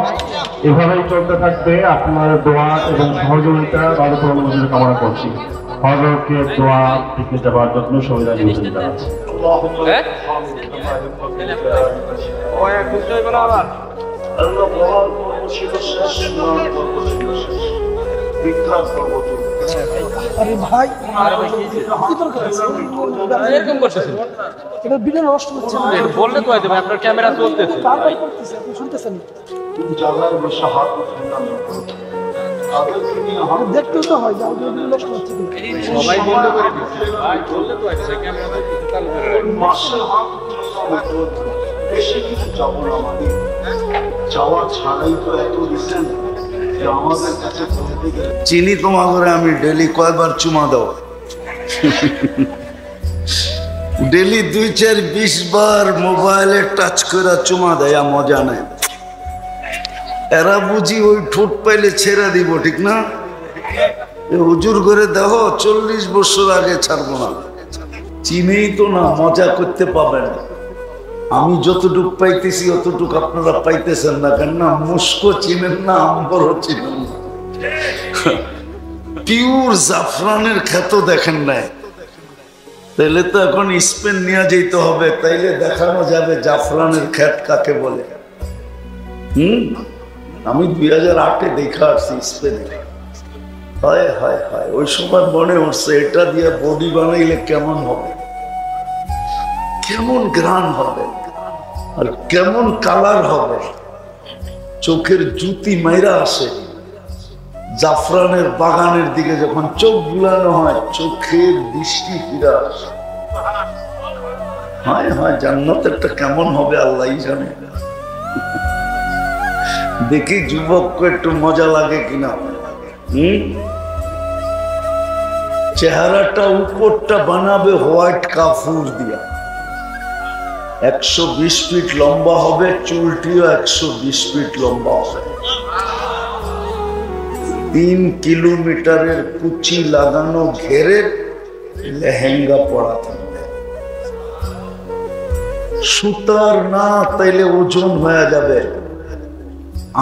এভাবেই চলতে থাকবে। আপনার দোয়া এবং সহযোগিতা বারবার কামনা করছি। হযরতকে দোয়া দিকে যাবার জন্য সুবিধা নিবেদন জানাচ্ছি। আরে ভাই, কি দরকার আছে? এরকম করতেছেন, এটা ভিডিও নষ্ট হচ্ছে। বললে তো দেবে, আপনার ক্যামেরা চলতেছে, তারপর করতেছে, আপনি শুনতেছেন। জায়গায় বসে হাত দেখতে তো হয় যে ভিডিও নষ্ট হচ্ছে। সবাই বন্ধ করে দিচ্ছে ভাই, বললে তো আছে ক্যামেরা চলতেছে, চালু করে মাসে হাত বেশি কিছু যাব না। মানে যাওয়া ছাড়াই তো এত রিসেন্ট যে আমাদের কাছে পৌঁছে গেছে। চিনি তোমার ঘরে আমি ডেলি কয়বার চুমা দাও? ডেলি 2-4-20 বার মোবাইলে টাচ করে চুমা দেয়, মজা নেয়। এরা বুঝি ওই ঠোঁট পাইলে ছেড়ে দিব, ঠিক না? হুজুর করে দেখো 40 বছর আগে ছাড়বো না। চিনেই তো না, মজা করতে পাবেন। আমি যতটুক পাইতেছি অতটুক আপনারা পাইতেছেন না, কেন না মুস্কো চিনেন না, আম্বরও চিনেন না। পিওর জাফরানের খ্যাত দেখেন নাই, তাইলে তো এখন স্পেন নিয়ে যেতে হবে, তাইলে দেখানো যাবে জাফরানের খ্যাত কাকে বলে। আমি 2008-এ দেখা আসছি স্পেনে। হায় হায় হায়, ওই সময় মনে হচ্ছে এটা দিয়ে বডি বানাইলে কেমন হবে, কেমন গ্রান হবে, আর কেমন কালার হবে। চোখের জুতি মাইরা আসে। জাফরানের বাগানের দিকে যখন চোখ বুলানো হয়, চোখের দৃষ্টি ফিরে আসে। হায় হায়, জান্নাতেরটা কেমন হবে আল্লাহই জানে। দেখি যুবককে একটু মজা লাগে কিনা। চেহারাটা উপরটা বানাবে হোয়াইট কাফুর দিয়া, 120 ফিট লম্বা হবে, চুলটিও 120 ফিট লম্বা হবে, 3 কিলোমিটারের কুচি লাগানো ঘেরের লেহেঙ্গা পরা থাকবে। সুতার না তাইলে ওজন হয়ে যাবে,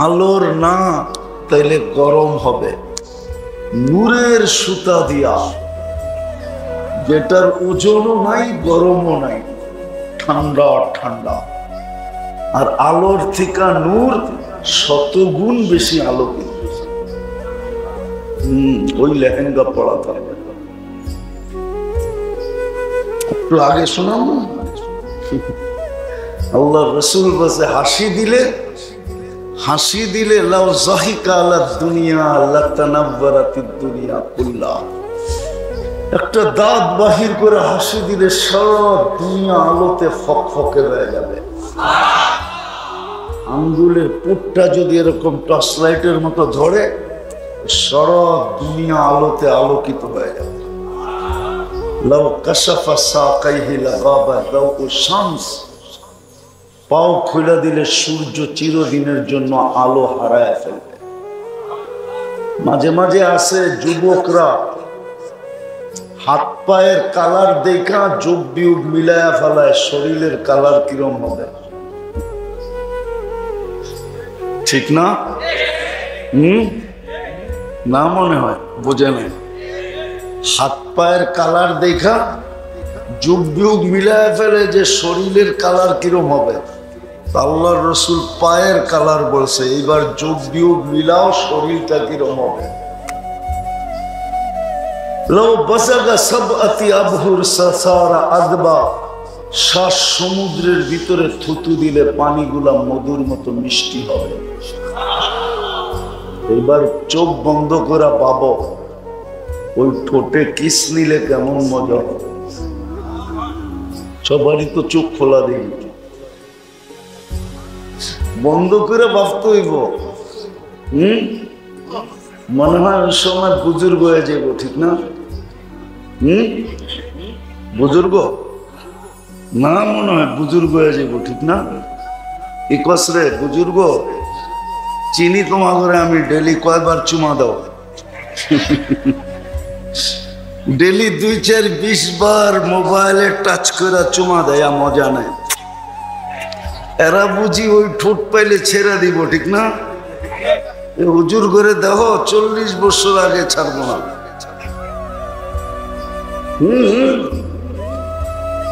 আলোর না তাইলে গরম হবে, নূরের সুতা দিয়া, যেটার ওজনও নাই গরমও নাই, ঠান্ডা ঠান্ডা। আর আলোর থেকে নূর 100 গুণ বেশি আলোকিত। ওই লেহেঙ্গা পড়া থাকবে। একটু আগে শোনাম, আল্লাহ রসুল বসে হাসি দিলে লাউ যাহিকা আলা দুনিয়া লাতানাব্বারাতিদ দুনিয়া কুল্লা। একটা দাঁত বাহির করে হাসি দিলে সারা দুনিয়া আলোতে ফকফকে হয়ে যাবে। আঙ্গুলের পুটটা যদি এরকম টর্চ লাইটের মতো ধরে, সারা দুনিয়া আলোতে আলোকিত হয়ে যাবে। লাউ কাশাফা সাকাইহি লাগাবা দাউ শামস। পাও খুলে দিলে সূর্য চিরদিনের জন্য আলো হারায় ফেলবে। মাঝে মাঝে আসে যুবকরা হাত পায়ের কালার দেখা যোগ বিয়োগ মিলায়া ফেলায়, শরীরের কালার কিরম হবে, ঠিক না? না মনে হয় বোঝে নাই। হাত পায়ের কালার দেখা যোগ বিয়োগ মিলায়া ফেলে যে শরীরের কালার কিরম হবে। আল্লাহর রসুল পায়ের কালার বলছে, এইবার যোগ বিয়োগ মিলাও শরীরটা কিরম হবে। সমুদ্রের ভিতরে থুতু দিলে পানিগুলা মধুর মতো মিষ্টি হবে। এবার চোখ বন্ধ করা পাবো ওই ঠোঁটে কিস নিলে কেমন মজা হবে। সবারই তো চোখ খোলা দিই, বন্ধ করে ভাবতে হইব। মনে হয় ওই সময় বুজুর্গ হয়ে যাব, ঠিক না? বুজুর্গ না, মনে হয় বুজুর্গ হয়ে যাব, ঠিক না? এই কসরে বুজুর্গ চিনি তোমার ঘরে আমি ডেলি কয়বার চুমা দাও? ডেলি 2, 4, 20 বার মোবাইলে টাচ করে চুমা দেয়, মজা নাই। এরা বুঝি ওই ঠোঁট পাইলে ছেড়ে দিব, ঠিক না? হুজুর করে দেহ 40 বছর আগে ছাড়বো না।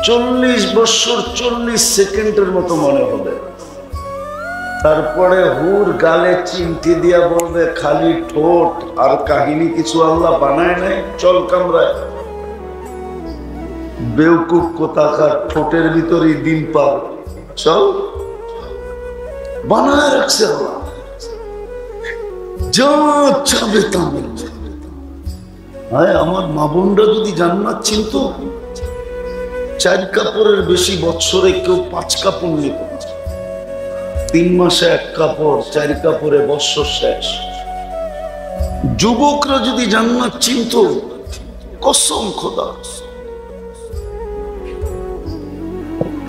40 বছর 40 সেকেন্ডের মতো মনে হবে। তারপরে হুর গালে চিমটি দিয়া বলবে খালি ঠোঁট, আর কাহিনী কিছু আল্লাহ বানায় নাই। চল কামরায়, বেউকুফ কোথাকার, ঠোঁটের ভিতরে ডিম পাল, চল বানায় রাখছে আল্লাহ, যা চাবে তা মিলবে। আমার মা বোনরা যদি জান্নাত চিনত, 4 কাপড়ের বেশি বছরে কেউ 5 কাপড় নিত না। 3 মাসে 1 কাপড়, 4 কাপড়ে বছর শেষ। যুবকরা যদি জান্নাত চিনত, কসম খোদা,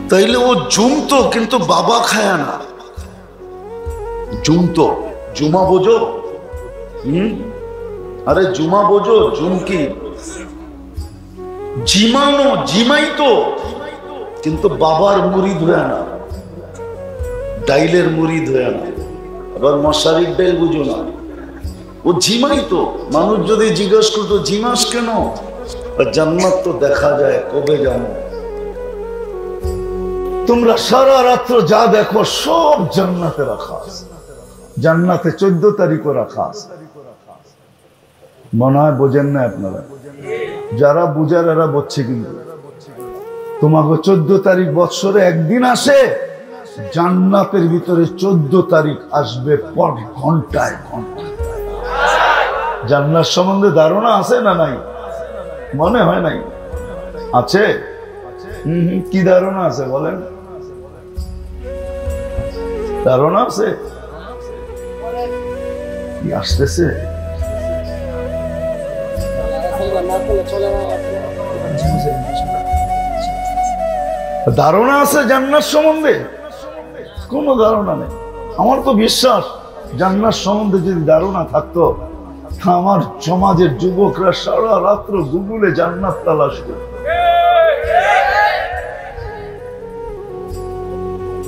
তাইলে ও জুমতো, কিন্তু বাবা খায় না। জুমতো, জুমা বোঝো? আরে জুমা বোঝো? জুমকি জিমানো, জিমাইতো, কিন্তু বাবার মুরিদ হয়ে না, ডাইলের মুরিদ হয়ে না। আবার মশারির ডাইল বুঝো না, ও ঝিমাইতো। মানুষ যদি জিজ্ঞেস করতো ঝিমাস কেন, জান্নাত তো দেখা যায়, কবে জানো? তোমরা সারা রাত্র যা দেখো সব জান্নাতে রাখা আছে। জান্নাতে 14 তারিখও রাখা আছে। মনে হয় বোঝেন না আপনারা, যারা বুঝার এরা বুঝছে। কিন্তু তোমাকে 14 তারিখ বৎসরে একদিন আসে, জান্নাতের ভিতরে 14 তারিখ আসবে পর ঘন্টায় ঘন্টায়। জান্নাত সম্বন্ধে ধারণা আছে না নাই? মনে হয় নাই, আছে। কি ধারণা আছে বলেন? ধারণা আছে কি আসতেছে? ধারণা আছে জান্নাত সম্বন্ধে? কোনো ধারণা নেই। আমার তো বিশ্বাস জান্নাত সম্বন্ধে যদি ধারণা থাকতো, আমার সমাজের যুবকরা সারা রাত্র গুগলে জান্নাত তালাশ করে,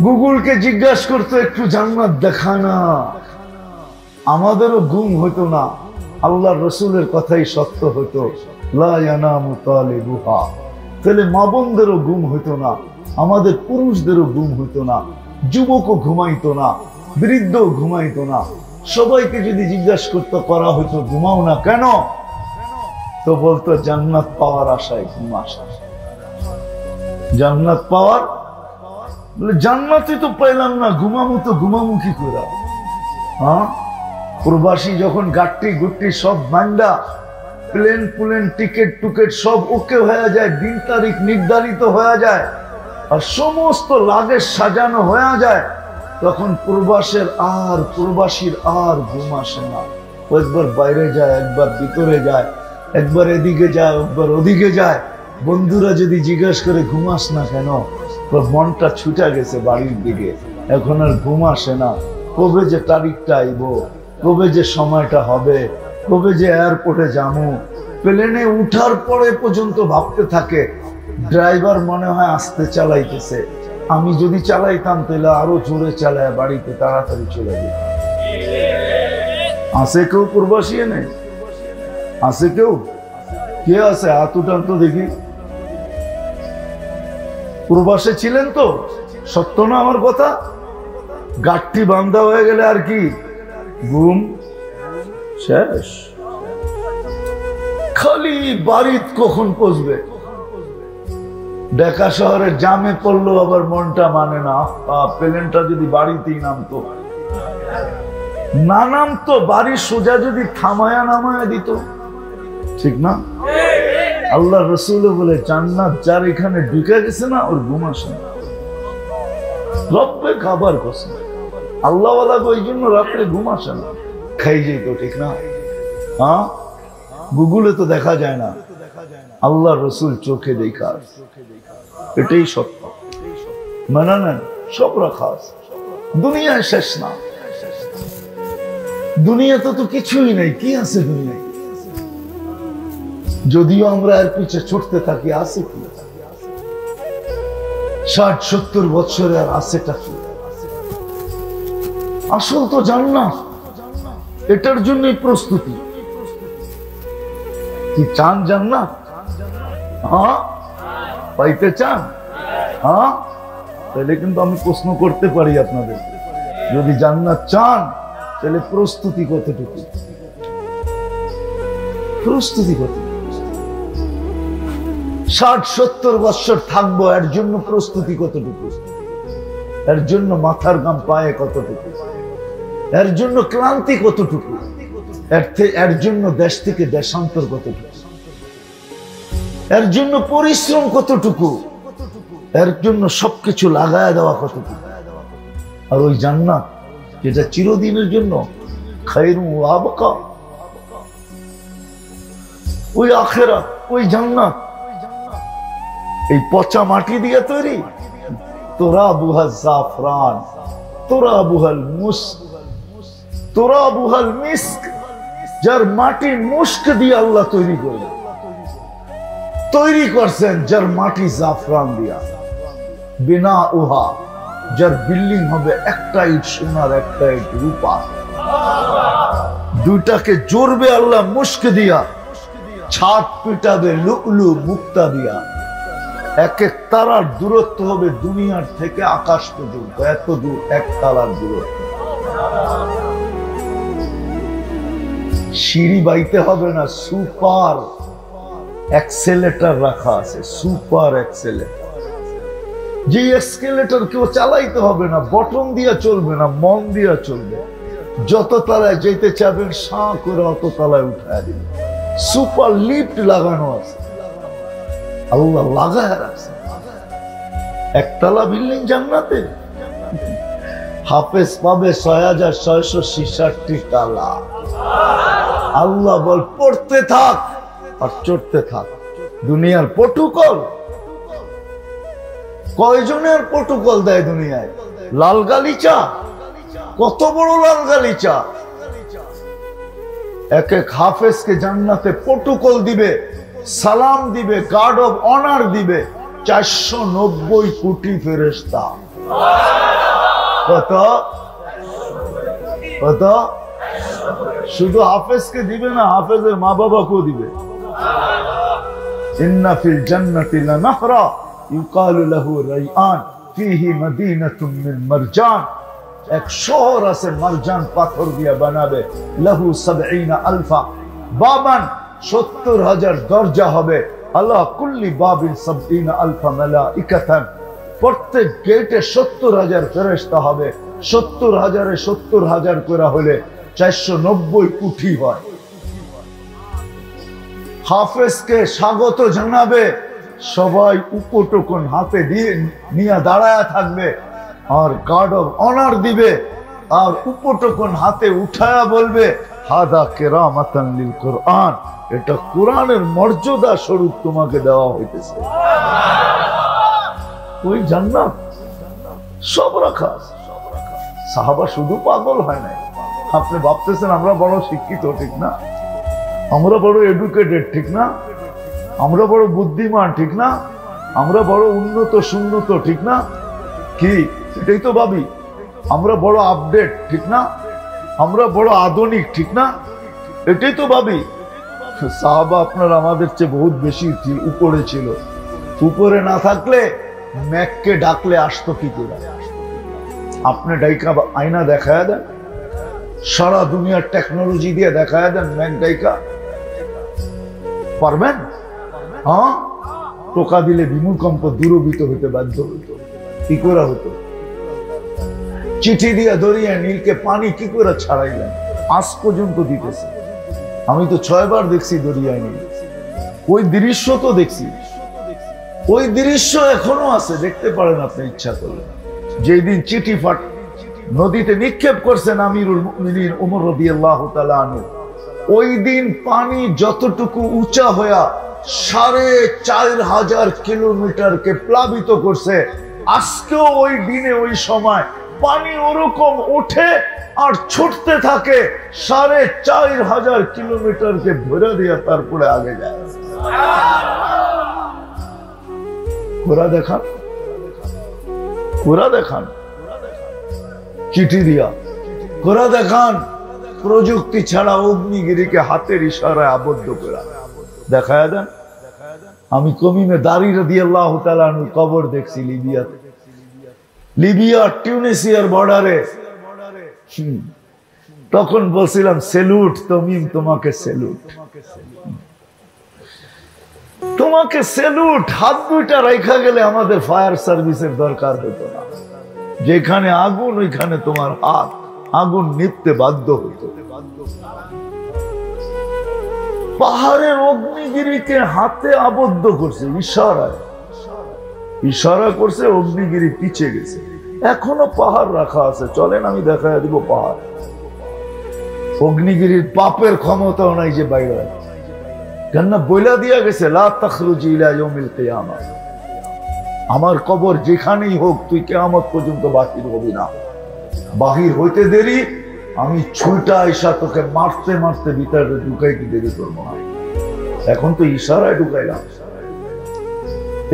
গুগলকে জিজ্ঞাসা করতো একটু জান্নাত দেখা না, আমাদেরও ঘুম হইতো না। আল্লাহ রসুলের কথাই সত্য হইতো, লা ইয়ানামু তালিবুহা। তাহলে মা বোনদেরও ঘুম হইতো না, আমাদের পুরুষদেরও ঘুম হইতো না, যুবকও ঘুমাইতো না, বৃদ্ধও ঘুমাইতো না। সবাইকে যদি জিজ্ঞাসা করতে করা হইতো ঘুমাও না কেন, তো বলতো জান্নাত পাওয়ার আশায় ঘুম আসে। জান্নাত পাওয়ার বলে জান্নাতই তো পাইলাম না, ঘুমামু তো ঘুমামু কি করে? হ্যাঁ, প্রবাসী যখন গাট্টি গুট্টি সব মান্ডা, প্লেন প্লেন টিকেট টুকেট সব ওকে হয়ে যায়, দিন তারিখ নির্ধারিত হয়ে যায়, আর সমস্ত লাগেজ সাজানো হয়ে যায়, তখন প্রবাসীর আর ঘুম আসে না। ও একবার বাইরে যায়, একবার ভিতরে যায়, একবার এদিকে যায়, একবার ওদিকে যায়। বন্ধুরা যদি জিজ্ঞেস করে ঘুমাস না কেন, মনটা ছুটে গেছে বাড়ির দিকে, এখন আর ঘুম আসে না। কবে যে তারিখটা আইব, কবে যে সময়টা হবে, কবে যে এয়ারপোর্টে যাবো। প্লেনে উঠার পরে পর্যন্ত ভাবতে থাকে, ড্রাইভার মনে হয় আস্তে চালাইতেছে, আমি যদি চালাইতাম তাহলে আরো জোরে চালায় বাড়িতে তাড়াতাড়ি চলে যেত। আছে কেউ প্রবাসী নেই? আছে কেউ? কে আছে? হাত উঠান তো দেখি। প্রবাসে ছিলেন তো? সত্য না আমার কথা? গাঠটি বান্ধা হয়ে গেলে আর কি ঘুম শেষ। খালি বাড়িত কখন পৌঁছবে। ঢাকা শহরের জামে পড়লো আবার মনটা মানে না, প্লেনটা যদি বাড়িতেই নামতো, না নামতো, বাড়ির সোজা যদি থামায়া নামায়া দিত, ঠিক না? আল্লাহ রসুল বলে জান্নাত যার এখানে ঢুকে গেছে না, ওর ঘুম আসে না। রব্বে খাবার কসম, আল্লাহ ওয়ালা ওই জন্য রাত্রে ঘুম আসে না, খাই যেত, ঠিক না? হ্যাঁ, গুগলে তো দেখা যায় না, আল্লাহ রসুল চোখে দেখা, এটাই সত্য। মানে নেন, সব রাখা আছে। দুনিয়ায় শেষ না, দুনিয়াতে তো কিছুই নেই। কি আছে দুনিয়ায়? যদিও আমরা এর পিছে ছুটতে থাকি, আছে কি? 60-70 বছরে আর আছেটা কি? আসল তো জান্নাত, এটার জন্যই প্রস্তুতি। কি চান জান্নাত? হ্যাঁ, পাইতে চান? হ্যাঁ, তাহলে কিন্তু আমি প্রশ্ন করতে পারি আপনাদের, যদি জান্নাত চান তাহলে প্রস্তুতি কতটুকু? প্রস্তুতি কত? 60-70 বছর থাকবো, এর জন্য প্রস্তুতি কতটুকু? এর জন্য মাথার ঘাম পায়ে কতটুকু? এর জন্য ক্লান্তি কতটুকু? এর জন্য দেশ থেকে দেশান্তর কতটুকু? এর জন্য পরিশ্রম কতটুকু? এর জন্য সবকিছু লাগায় দেওয়া কতটুকু? আর ওই জান্নাত যেটা চিরদিনের জন্য, খায়রুন ওয়া আবকা, ওই আখিরাত, ওই জান্নাত এই পচা মাটি দিয়ে তৈরি। তুরাবুহা জাফরান, তুরাবুহাল মুস্ক, তুরাবুহাল মিস্ক। যার মাটি মুস্ক দিয়ে আল্লাহ তৈরি করলেন, তৈরি করছেন যার মাটি জাফরান দিয়া। বিনা উহা, যার বিল্ডিং হবে একটা ইট সোনার, একটা ইট রূপা। দুইটাকে জোরবে আল্লাহ মুস্ক দিয়া, ছাদ পিটাবে লুকলু মুক্তা দিয়া। এক এক তারার দূরত্ব হবে দুনিয়ার থেকে আকাশ পর্যন্ত, এত দূর এক তারার দূরত্ব। সিঁড়ি বাইতে হবে না, সুপার অ্যাক্সেলেটর রাখা আছে, সুপার অ্যাক্সেলেটর। যে এক্সকেলেটর কেউ চালাইতে হবে না, বটন দিয়া চলবে না, মন দিয়া চলবে। যত তলায় যেতে চাবেন সাঁ করে অত তলায় উঠায় দিবে। সুপার লিফট লাগানো আছে, আল্লাহ লাগায় রাখছে। একতলা বিল্ডিং জান্নাতে, হাফেজ পাবে ৬৬৬৬ তালা। আল্লাহ বল পড়তে থাক আর চড়তে থাক। দুনিয়ার প্রটোকল, কয়জনের প্রটোকল দেয় দুনিয়ায়? লাল গালিচা, কত বড় লাল গালিচা। এক এক হাফেজকে জান্নাতে প্রটোকল দিবে, সালাম দিবে, গার্ড অফ অনার দিবে ৪৯০ কোটি ফেরেশতা। কত কত? শুধু হাফেজকে দিবে না, হাফেজের মা বাবাকেও দিবে। ইন্না ফিল জান্নাতি লানাহরা ইউকালু লাহু রাইআন ফিহি মাদিনাতুম মিন মারজান। এক শহর আছে মারজান পাথর দিয়ে বানাবে। লাহু ৭০,০০০ বাবান, ৭০,০০০ দরজা হবে। আল্লাহ কুল্লি বাবিন ৭০,০০০ মালাইকাতান, প্রত্যেক গেটে ৭০,০০০ ফেরেশতা হবে। ৭০,০০০ ৭০,০০০ করে হলে ৪৯০ কোটি হয়। হাফেজকে স্বাগত জানাবে, সবাই উপটোকন হাতে দিয়ে নিয়ে দাঁড়ায় থাকবে, আর গার্ড অফ অনার দিবে, আর উপটোকন হাতে উঠায়া বলবে হাদা কেরামাতান লিল কোরআন, এটা কোরআনের মর্যাদা স্বরূপ তোমাকে দেওয়া হইতেছে। ওই জান্নাত সব রাখা আছে। সাহাবা শুধু পাগল হয় নাই। আপনি ভাবতেছেন আমরা বড় শিক্ষিত, ঠিক না? আমরা বড় এডুকেটেড, ঠিক না? আমরা বড় বুদ্ধিমান, ঠিক না? আমরা বড় উন্নত সুন্নত, ঠিক না? কি এটাই তো ভাবি। আমরা বড় আপডেট, ঠিক না? আমরা বড় আধুনিক, ঠিক না? এটাই তো ভাবি। সাহাবা আপনার আমাদের চেয়ে বহুত বেশি উপরে ছিল। উপরে না থাকলে ম্যাককে ডাকলে আসতো কি করে? আপনি ডাইকা আয়না দেখায় দেন, সারা দুনিয়ার টেকনোলজি দিয়ে দেখায় দেন, ম্যাক ডাইকা পারবেন? হ্যাঁ, টোকা দিলে ভূমিকম্প দূরভূত হতে বাধ্য হতো। কি করে হতো? চিঠি দিয়ে দরিয়া নীলকে পানি কি করে ছাড়াইলেন? আজ পর্যন্ত দিতেছে। আমি তো ৬ বার দেখছি দরিয়ায় নীল। ওই দৃশ্য তো দেখছি, ওই দৃশ্য এখনো আছে, দেখতে পারেন আপনি ইচ্ছা করলে। যেই দিন চিঠি নদীতে নিক্ষেপ করছেন আমিরুল মুমিনিন ওমর রাদিয়াল্লাহু তাআলা আনহু, ওই দিন পানি যতটুকু উঁচা হইয়া ৪৫০০ কিলোমিটারকে প্লাবিত করছে, আজকেও ওই দিনে ওই সময় পানি ওরকম ওঠে আর ছুটতে থাকে, ৪৫০০ কিলোমিটারকে ধরে দিয়ে তারপরে আগে যায়। ঘোড়া দেখান, ঘোড়া দেখান, চিঠি দিয়া ঘোড়া দেখান। প্রযুক্তি ছাড়া অগ্নিগিরিকে হাতের ইশারায় আবদ্ধ করা দেখায় দেন। আমি কমিমে দাঁড়ি রাদিয়াল্লাহু তাআলা আনহু কবর দেখছি লিবিয়াতে, লিবিয়া টিউনিসিয়ার বর্ডারে। তখন বলছিলাম সেলুট তমিম, তোমাকে সেলুট, তোমাকে সেলুট। হাত দুইটা রাইখা গেলে আমাদের ফায়ার সার্ভিসের দরকার হতো না। যেখানে আগুন ওইখানে তোমার হাত, আগুন নিভতে বাধ্য হতো। পাহাড়ের অগ্নিগিরিকে হাতে আবদ্ধ করছে ইশারায়, ইশারা করছে, অগ্নিগিরি পিছে গেছে। এখনো পাহাড় রাখা আছে, চলেন আমি দেখাই দিব পাহাড়। অগ্নিগিরির পাপের ক্ষমতাও নাই যে বাইরে, কেননা বইলা দিয়া গেছে লা তাখরুজি ইলা ইয়াউমিল কিয়ামা, আমার কবর যেখানেই হোক তুই কিয়ামত পর্যন্ত বাহির হবি না। বাহির হইতে দেরি, আমি ছুটা ইশা তোকে মারতে মারতে ভিতরে ঢুকাইতে দেরি করবো না। এখন তো ইশারায় ঢুকাইলাম।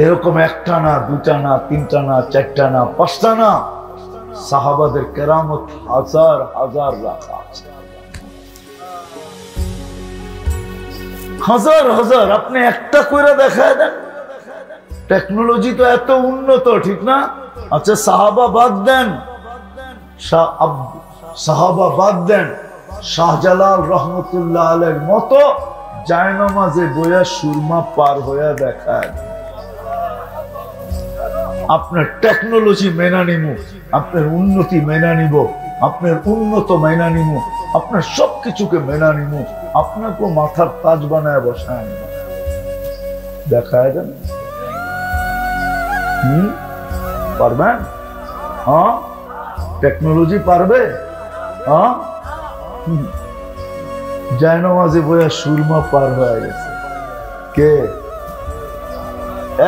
এরকম একটা না, দুটা না, তিনটা না, চারটা না, পাঁচটা না, সাহাবাদের কেরামত হাজার হাজার রাখা আছে, হাজার হাজার। আপনি একটা করে দেখায় দেন। টেকনোলজি তো এত উন্নত, ঠিক না? আচ্ছা সাহাবা বাদ দেন, সাহাবা বাদ দেন, শাহজালাল রহমতুল্লাহ আলাইহির মতো জায়নামাজে বইয়া সুরমা পার হইয়া দেখায়। আপনার টেকনোলজি মেনা নিব, আপনার উন্নতি মেনা নিব, আপনার উন্নত মেনা নিব, আপনার সবকিছুকে মেনা নিব, আপনাকে মাথার তাজ বানায় বসায় নিব। দেখায় দেন পারবেন? হ্যাঁ, টেকনোলজি পারবে? হ্যাঁ, জায়নামাজে বইয়া সুরমা পার হয়ে গেছে। কে?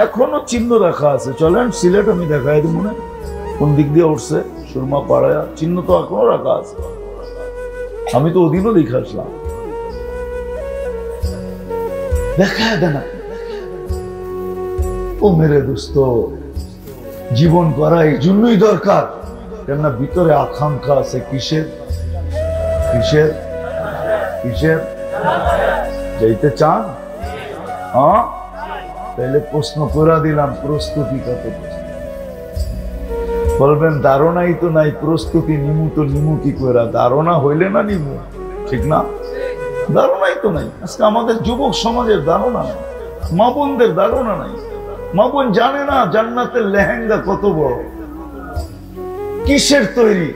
এখনো চিহ্ন রাখা আছে, চলেন সিলেট আমি দেখাই দিব মনে কোন দিক দিয়ে উঠছে সুরমা পাড়ায়, চিহ্ন তো এখনো রাখা আছে। আমি তো ওদিনও দেখে আসলাম। দেখায় দেন ও মেরে দোস্ত, জীবন করা এই জন্যই দরকার, কেননা ভিতরে আকাঙ্ক্ষা আছে। কিসের? কিসের? কিসের? যাইতে চান? হ্যাঁ, তাহলে প্রশ্ন করে দিলাম, প্রস্তুতি কত? বলবেন ধারণাই তো নাই, প্রস্তুতি নিমু তো নিমু কি করে? ধারণা হইলে না নিমু, ঠিক না? ধারণাই তো নাই। আজকে আমাদের যুবক সমাজের ধারণা নাই, মা বোনদের ধারণা নাই। মা বোন জানে না জান্নাতের লেহেঙ্গা কত বড়, কিসের তৈরি।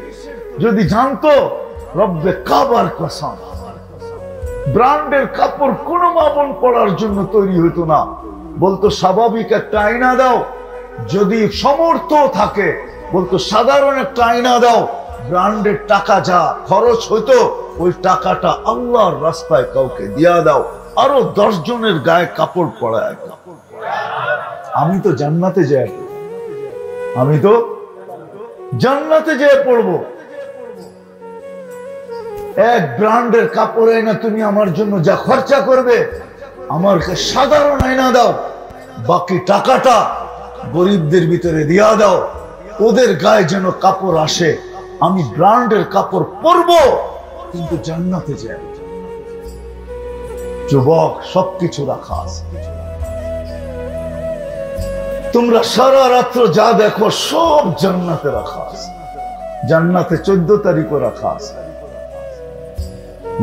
যদি জানতো, রব্বে কাবার কসম, ব্র্যান্ডের কাপড় কোন মা বোন পরার জন্য তৈরি হইতো না। বলতো স্বাভাবিক একটা আয়না দাও, যদি সমর্থ থাকে বলতো সাধারণ একটা আয়না দাও। ব্র্যান্ডের টাকা যা খরচ হইতো, ওই টাকাটা আল্লাহর রাস্তায় কাউকে দিয়া দাও, আরো 10 জনের গায়ে কাপড় পরায়। আমি তো জান্নাতে যাই, আমি তো জান্নাতে যেয়ে পড়বো। এক ব্র্যান্ডের কাপড় আয়না তুমি আমার জন্য যা খরচা করবে, আমাকে সাধারণ আয়না দাও, বাকি টাকাটা গরিবদের ভিতরে দিয়া দাও, ওদের গায়ে যেন কাপড় আসে। আমি ব্র্যান্ডের কাপড় পরবো কিন্তু জান্নাতে যাই। যুবক, সবকিছু রাখা আছে। তোমরা সারা রাত্র যা দেখো সব জান্নাতে রাখা আছে। জান্নাতে 14 তারিখও রাখা আছে।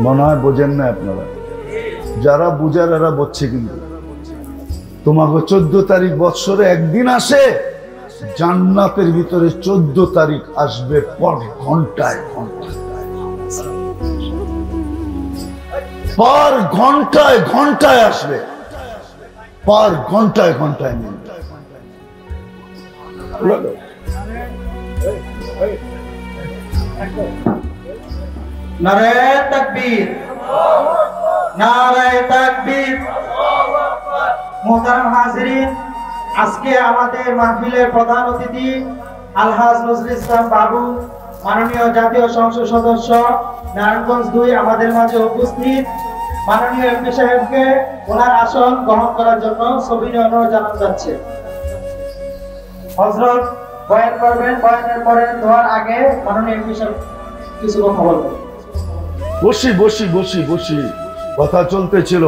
মনে হয় বোঝেন না আপনারা? যারা বুঝার এরা বুঝছে। কিন্তু তোমাকে 14 তারিখ বৎসরে একদিন আসে, জান্নাতের ভিতরে 14 তারিখ আসবে পর ঘন্টায় ঘন্টায়, পর ঘন্টায় ঘন্টায় আসবে, পর ঘন্টায় ঘন্টায় মিলবে। নারায়ে তাকবীর, নারায়ে তাকবীর। মুহতারাম হাজিরিন, আজকে আমাদের মাহফিলের প্রধান অতিথি আলহাজ নজরুল ইসলাম বাবু, মাননীয় জাতীয় সংসদ সদস্য নারায়ণগঞ্জ 2 আমাদের মাঝে উপস্থিত। মাননীয় এমপি সাহেবকে ওনার আসন গ্রহণ করার জন্য সবিনয় অনুরোধ জানানো যাচ্ছে। হযরত বয়ান করবেন, বয়ানের পরে দোয়ার আগে মাননীয় এমপি সাহেব কিছু কথা বলবেন। বসি বসি বসি বসি, কথা চলতেছিল।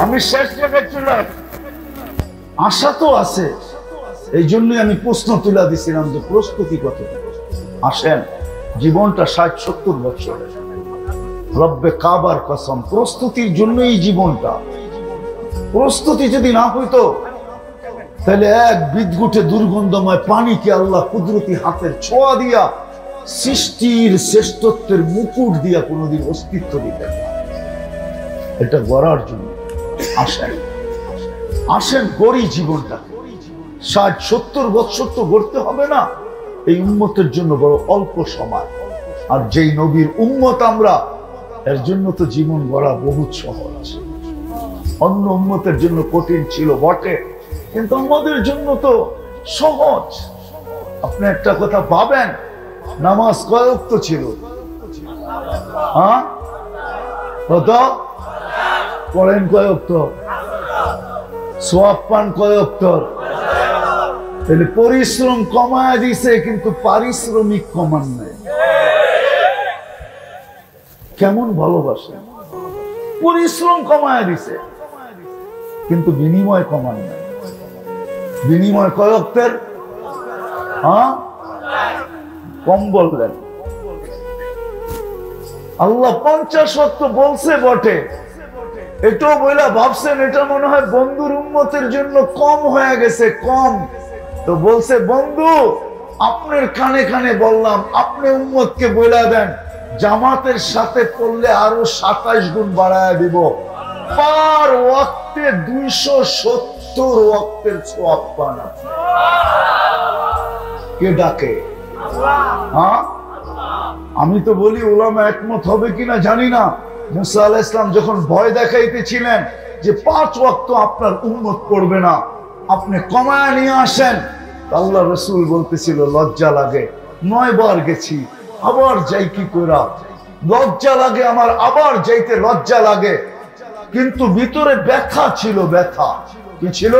আমি শেষ জায়গায় চলে, আশা তো আছে, এই জন্যই আমি প্রশ্ন তুলে দিছিলাম যে প্রস্তুতি কত। আসেন, জীবনটা 60-70 বছরের, রব্বে কাবার কসম, প্রস্তুতির জন্যই জীবনটা। প্রস্তুতি যদি না হইতো, তাহলে এক বিদঘুটে দুর্গন্ধময় পানিকে আল্লাহ কুদরতি হাতের ছোঁয়া দিয়া সৃষ্টির শ্রেষ্ঠত্বের মুকুট দিয়া কোনোদিন অস্তিত্ব দিতেন না। এটা গড়ার জন্য আসেন, আসেন গড়ি জীবনটা। 60-70 বছর তো গড়তে হবে না, এই উম্মতের জন্য বড় অল্প সময়। আর যেই নবীর উম্মত আমরা, এর জন্য তো জীবন গড়া বহুত সহজ। অন্য উম্মতের জন্য কঠিন ছিল বটে, কিন্তু আমাদের জন্য তো সহজ। আপনি একটা কথা ভাবেন, নামাজ কয় ওয়াক্ত ছিল? হ্যাঁ, কত পড়েন? কয় ওয়াক্ত? সওয়াব পান কয় ওয়াক্ত? তাহলে পরিশ্রম কমায় দিছে, কিন্তু পারিশ্রমিক কমান নাই। কেমন ভালোবাসে! পরিশ্রম কমায় দিছে, কিন্তু বিনিময় কমান নাই। বিনিময় কয় ওয়াক্তের? হ্যাঁ, কম বললেন। আল্লাহ 50 ওয়াক্ত বলছে বটে, এটাও বইলা ভাবছেন এটা মনে হয় বন্ধুর উম্মতের জন্য কম হয়ে গেছে, কম। তো বলছে বন্ধু আপনার কানে কানে বললাম, আপনি উম্মতকে বইলা দেন জামাতের সাথে পড়লে আরো 27 গুণ বাড়ায় দিব। পার ওয়াক্তে 270 ওয়াক্তের সওয়াব পান। কে ডাকে? হ্যাঁ, আমি তো বলি উলামা একমত হবে কিনা জানি না। মুসা আলাইহিস সালাম যখন ভয় দেখাইতেছিলেন যে 5 ওয়াক্ত আপনার উম্মত পড়বে না, আপনি কমায় নিয়ে আসেন, আল্লাহ রাসূল বলতেছিল লজ্জা লাগে, 9 বার গেছি, আবার যাই কি কইরা, লজ্জা লাগে আমার, আবার যাইতে লজ্জা লাগে। কিন্তু ভিতরে ব্যথা ছিল, ব্যথা। কি ছিল?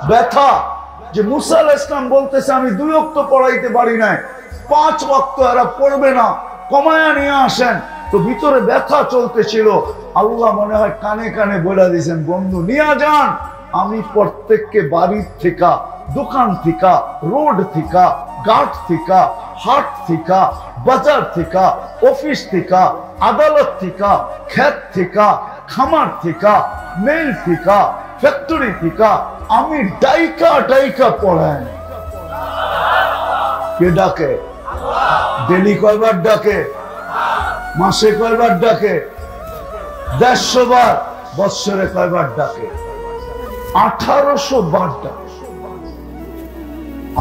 ব্যথা। যে মুসা আলাইহিস সালাম বলতেছে আমি 2 ওয়াক্ত পড়াইতে পারি না, 5 ওয়াক্ত এরা পড়বে না, কমায়া নিয়ে আসেন। তো ভিতরে ব্যথা চলতেছিল। আল্লাহ মনে হয় কানে কানে বলে দিয়েছেন বন্ধু নিয়ে যান, আমি প্রত্যেককে বাড়ির থেকে, দোকান থেকে, রোড থেকে, ঘাট থেকে, হাট থেকে, বাজার থেকে, অফিস থেকে, আদালত থেকে, ক্ষেত থেকে, খামার থেকে, মিল থেকে, ফ্যাক্টরি থেকে আমি ডাইকা ডাইকা পড়াই। কে ডাকে? ডেলি কয়বার ডাকে? মাসে কয়বার ডাকে? 150 বার। বৎসরে কয়বার ডাকে? 1800 বার ডাকে।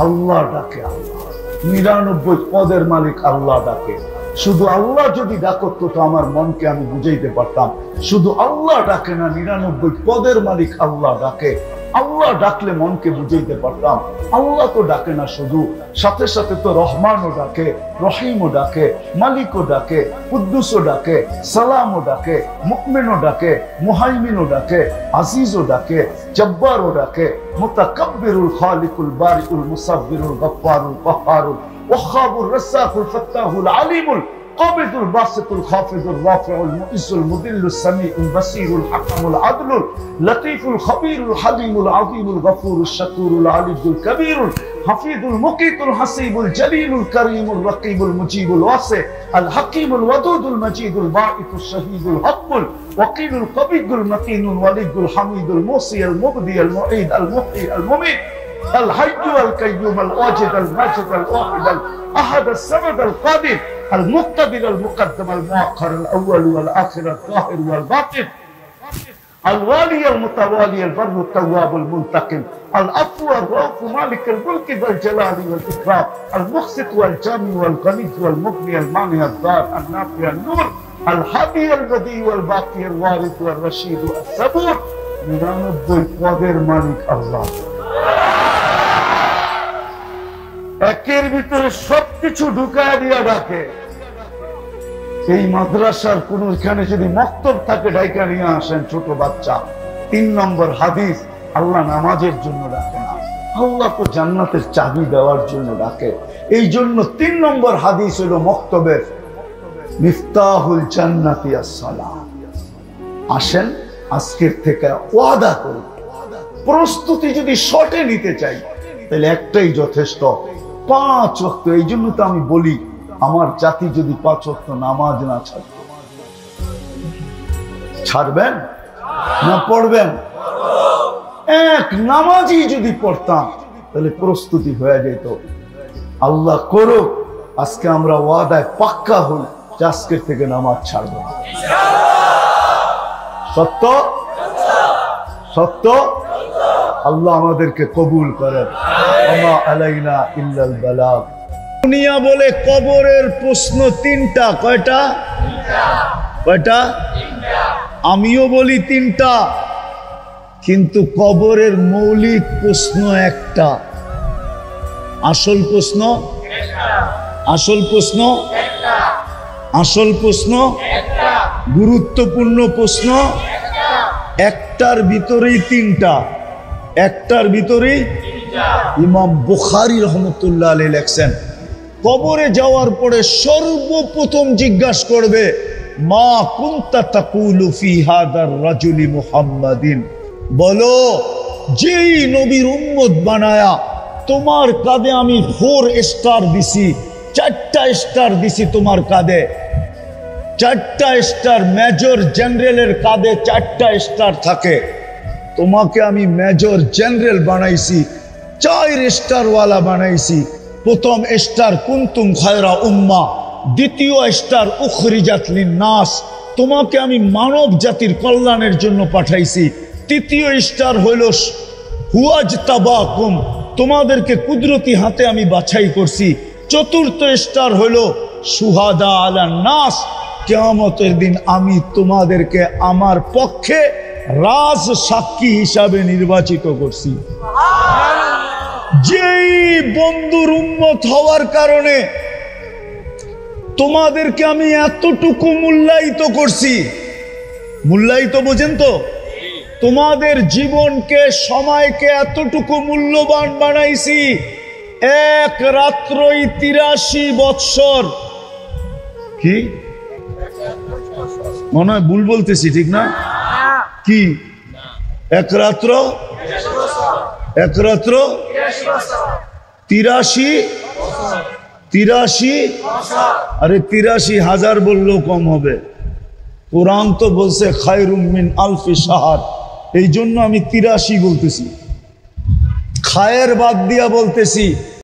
আল্লাহ ডাকে। আল্লাহ 99 পদের মালিক আল্লাহ ডাকে। শুধু আল্লাহ যদি ডাকতো তো আমার মনকে আমি বুঝাইতে পারতাম। শুধু আল্লাহ ডাকে না, 99 পদের মালিক আল্লাহ ডাকে। আল্লাহ ডাকলে মনকে বুঝাইতে পারতাম। আল্লাহ তো ডাকে না শুধু, সাথে সাথে তো রহমানও ডাকে, রহিমও ডাকে, মালিকও ডাকে, কুদ্দুসও ডাকে, সালামও ডাকে, মুকমিনও ডাকে, মুহাইমিনও ডাকে, আজিজও ডাকে, জব্বারও ডাকে, মুতাকাব্বিরুল খালিকুল বারিউল মুসাব্বিরুল গফফারুল কহ্হারুল ওয়াহ্হাবুর রাজ্জাকুল ফাত্তাহুল আলিমুল قابض الباسط الخافض الرافع المؤز المذل السميع البصير الحكم العدل اللطيف الخبير الحليم العظيم الغفور الشكور العلي الكبير الحفيظ المقيت الحسيب الجليل الكريم الرقيب المجيب الواسع الحكيم الودود المجيد الباعث الشهيد الحق الوكيل القبيض المتين الولي الحميد الموصي المبدي المعيد المحيي المميت الحي القيوم الواجد الماجد الواحد الأحد الصمد القادر المقتدر المقدم المؤخر الأول والآخر الظاهر والباطن الوالي المتوالي البر التواب المنتقم العفو الرؤوف مالك الملك ذا الجلال والإكرام المقسط والجامع والغني والمغني المانع الضار النافع النور الهادي البديع والباقي الوارث والرشيد الصبور 99 পদের মালিক আল্লাহ। একের ভিতরে সবকিছু ঢুকায় দিয়া ডাকে। এই মাদ্রাসার কোন এখানে যদি মক্তব থাকে ডাইকা নিয়ে আসেন ছোট বাচ্চা। 3 নম্বর হাদিস, আল্লাহ নামাজের জন্য ডাকে না, আল্লাহ তো জান্নাতের চাবি দেওয়ার জন্য ডাকে। এই জন্য 3 নম্বর হাদিস হলো মক্তবের, মিফতাহুল জান্নাতি আস-সালাহ। আসেন আজকের থেকে ওয়াদা করি, প্রস্তুতি যদি শর্টে নিতে চাই তাহলে একটাই যথেষ্ট, 5 ওয়াক্ত। এই জন্য তো আমি বলি আমার জাতি যদি 5 ওয়াক্ত নামাজ না ছাড়বেন না পড়বেন, এক নামাজই যদি পড়তাম তাহলে প্রস্তুতি হয়ে যেত। আল্লাহ করুক আজকে আমরা ওয়াদায় পাক্কা হই যে আজকের থেকে নামাজ ছাড়ব। সত্য সত্য। আল্লাহ আমাদেরকে কবুল করেন। ওমা আলাইনা ইল্লাল বালাগ। দুনিয়া বলে কবরের প্রশ্ন 3টা। কয়টা? কয়টা? আমিও বলি 3টা, কিন্তু কবরের মৌলিক প্রশ্ন একটা। আসল প্রশ্ন আসল প্রশ্ন আসল প্রশ্ন গুরুত্বপূর্ণ প্রশ্ন একটার ভিতরেই 3টা, একটার ভিতরেই। ইমাম বুখারী রহমতুল্লাহ আলাইহি লেখছেন, কবরে যাওয়ার পরে সর্বপ্রথম জিজ্ঞাসা করবে মা কুনতা তাকুলু ফি হাদার রাজুলি মুহাম্মাদিন, বলো, যেই নবীর উম্মত বানায়া তোমার কাঁধে আমি 4 স্টার দিছি, 4টা স্টার দিছি তোমার কাঁধে, 4টা স্টার। মেজর জেনারেলের কাঁধে 4টা স্টার থাকে, তোমাকে আমি মেজর জেনারেল বানাইছি, 4 স্টারওয়ালা বানাইছি। প্রথম স্টার কুনতুম খায়রা উম্মাহ, দ্বিতীয় স্টার উখরিজাত লিন্নাস, তোমাকে আমি মানব জাতির কল্যাণের জন্য পাঠাইছি। তৃতীয় স্টার হইল হুয়াজতাবাকুম, তোমাদেরকে কুদরতি হাতে আমি বাছাই করছি। চতুর্থ স্টার হইল শুহাদা আলান নাস, কিয়ামতের দিন আমি তোমাদেরকে আমার পক্ষে রাজ সাক্ষী হিসাবে নির্বাচিত করছি। যেই বন্ধুর উম্মত হওয়ার কারণে তোমাদেরকে আমি এতটুকু মূল্যায়িত করছি, মূল্যায়িত বোঝেন তো, তোমাদের জীবনকে সময়কে এতটুকু মূল্যবান বানাইছি। এক রাত্রই 83 বৎসর, কি মনে হয় ভুল বলতেছি, ঠিক না? কি এক রাত্র 83, আরে 83,000 বললেও কম হবে। কোরআন তো বলছে খায়রুম মিন আলফি শাহর, এই জন্য আমি 83 বলতেছি, খায়ের বাদ দিয়া বলতেছি।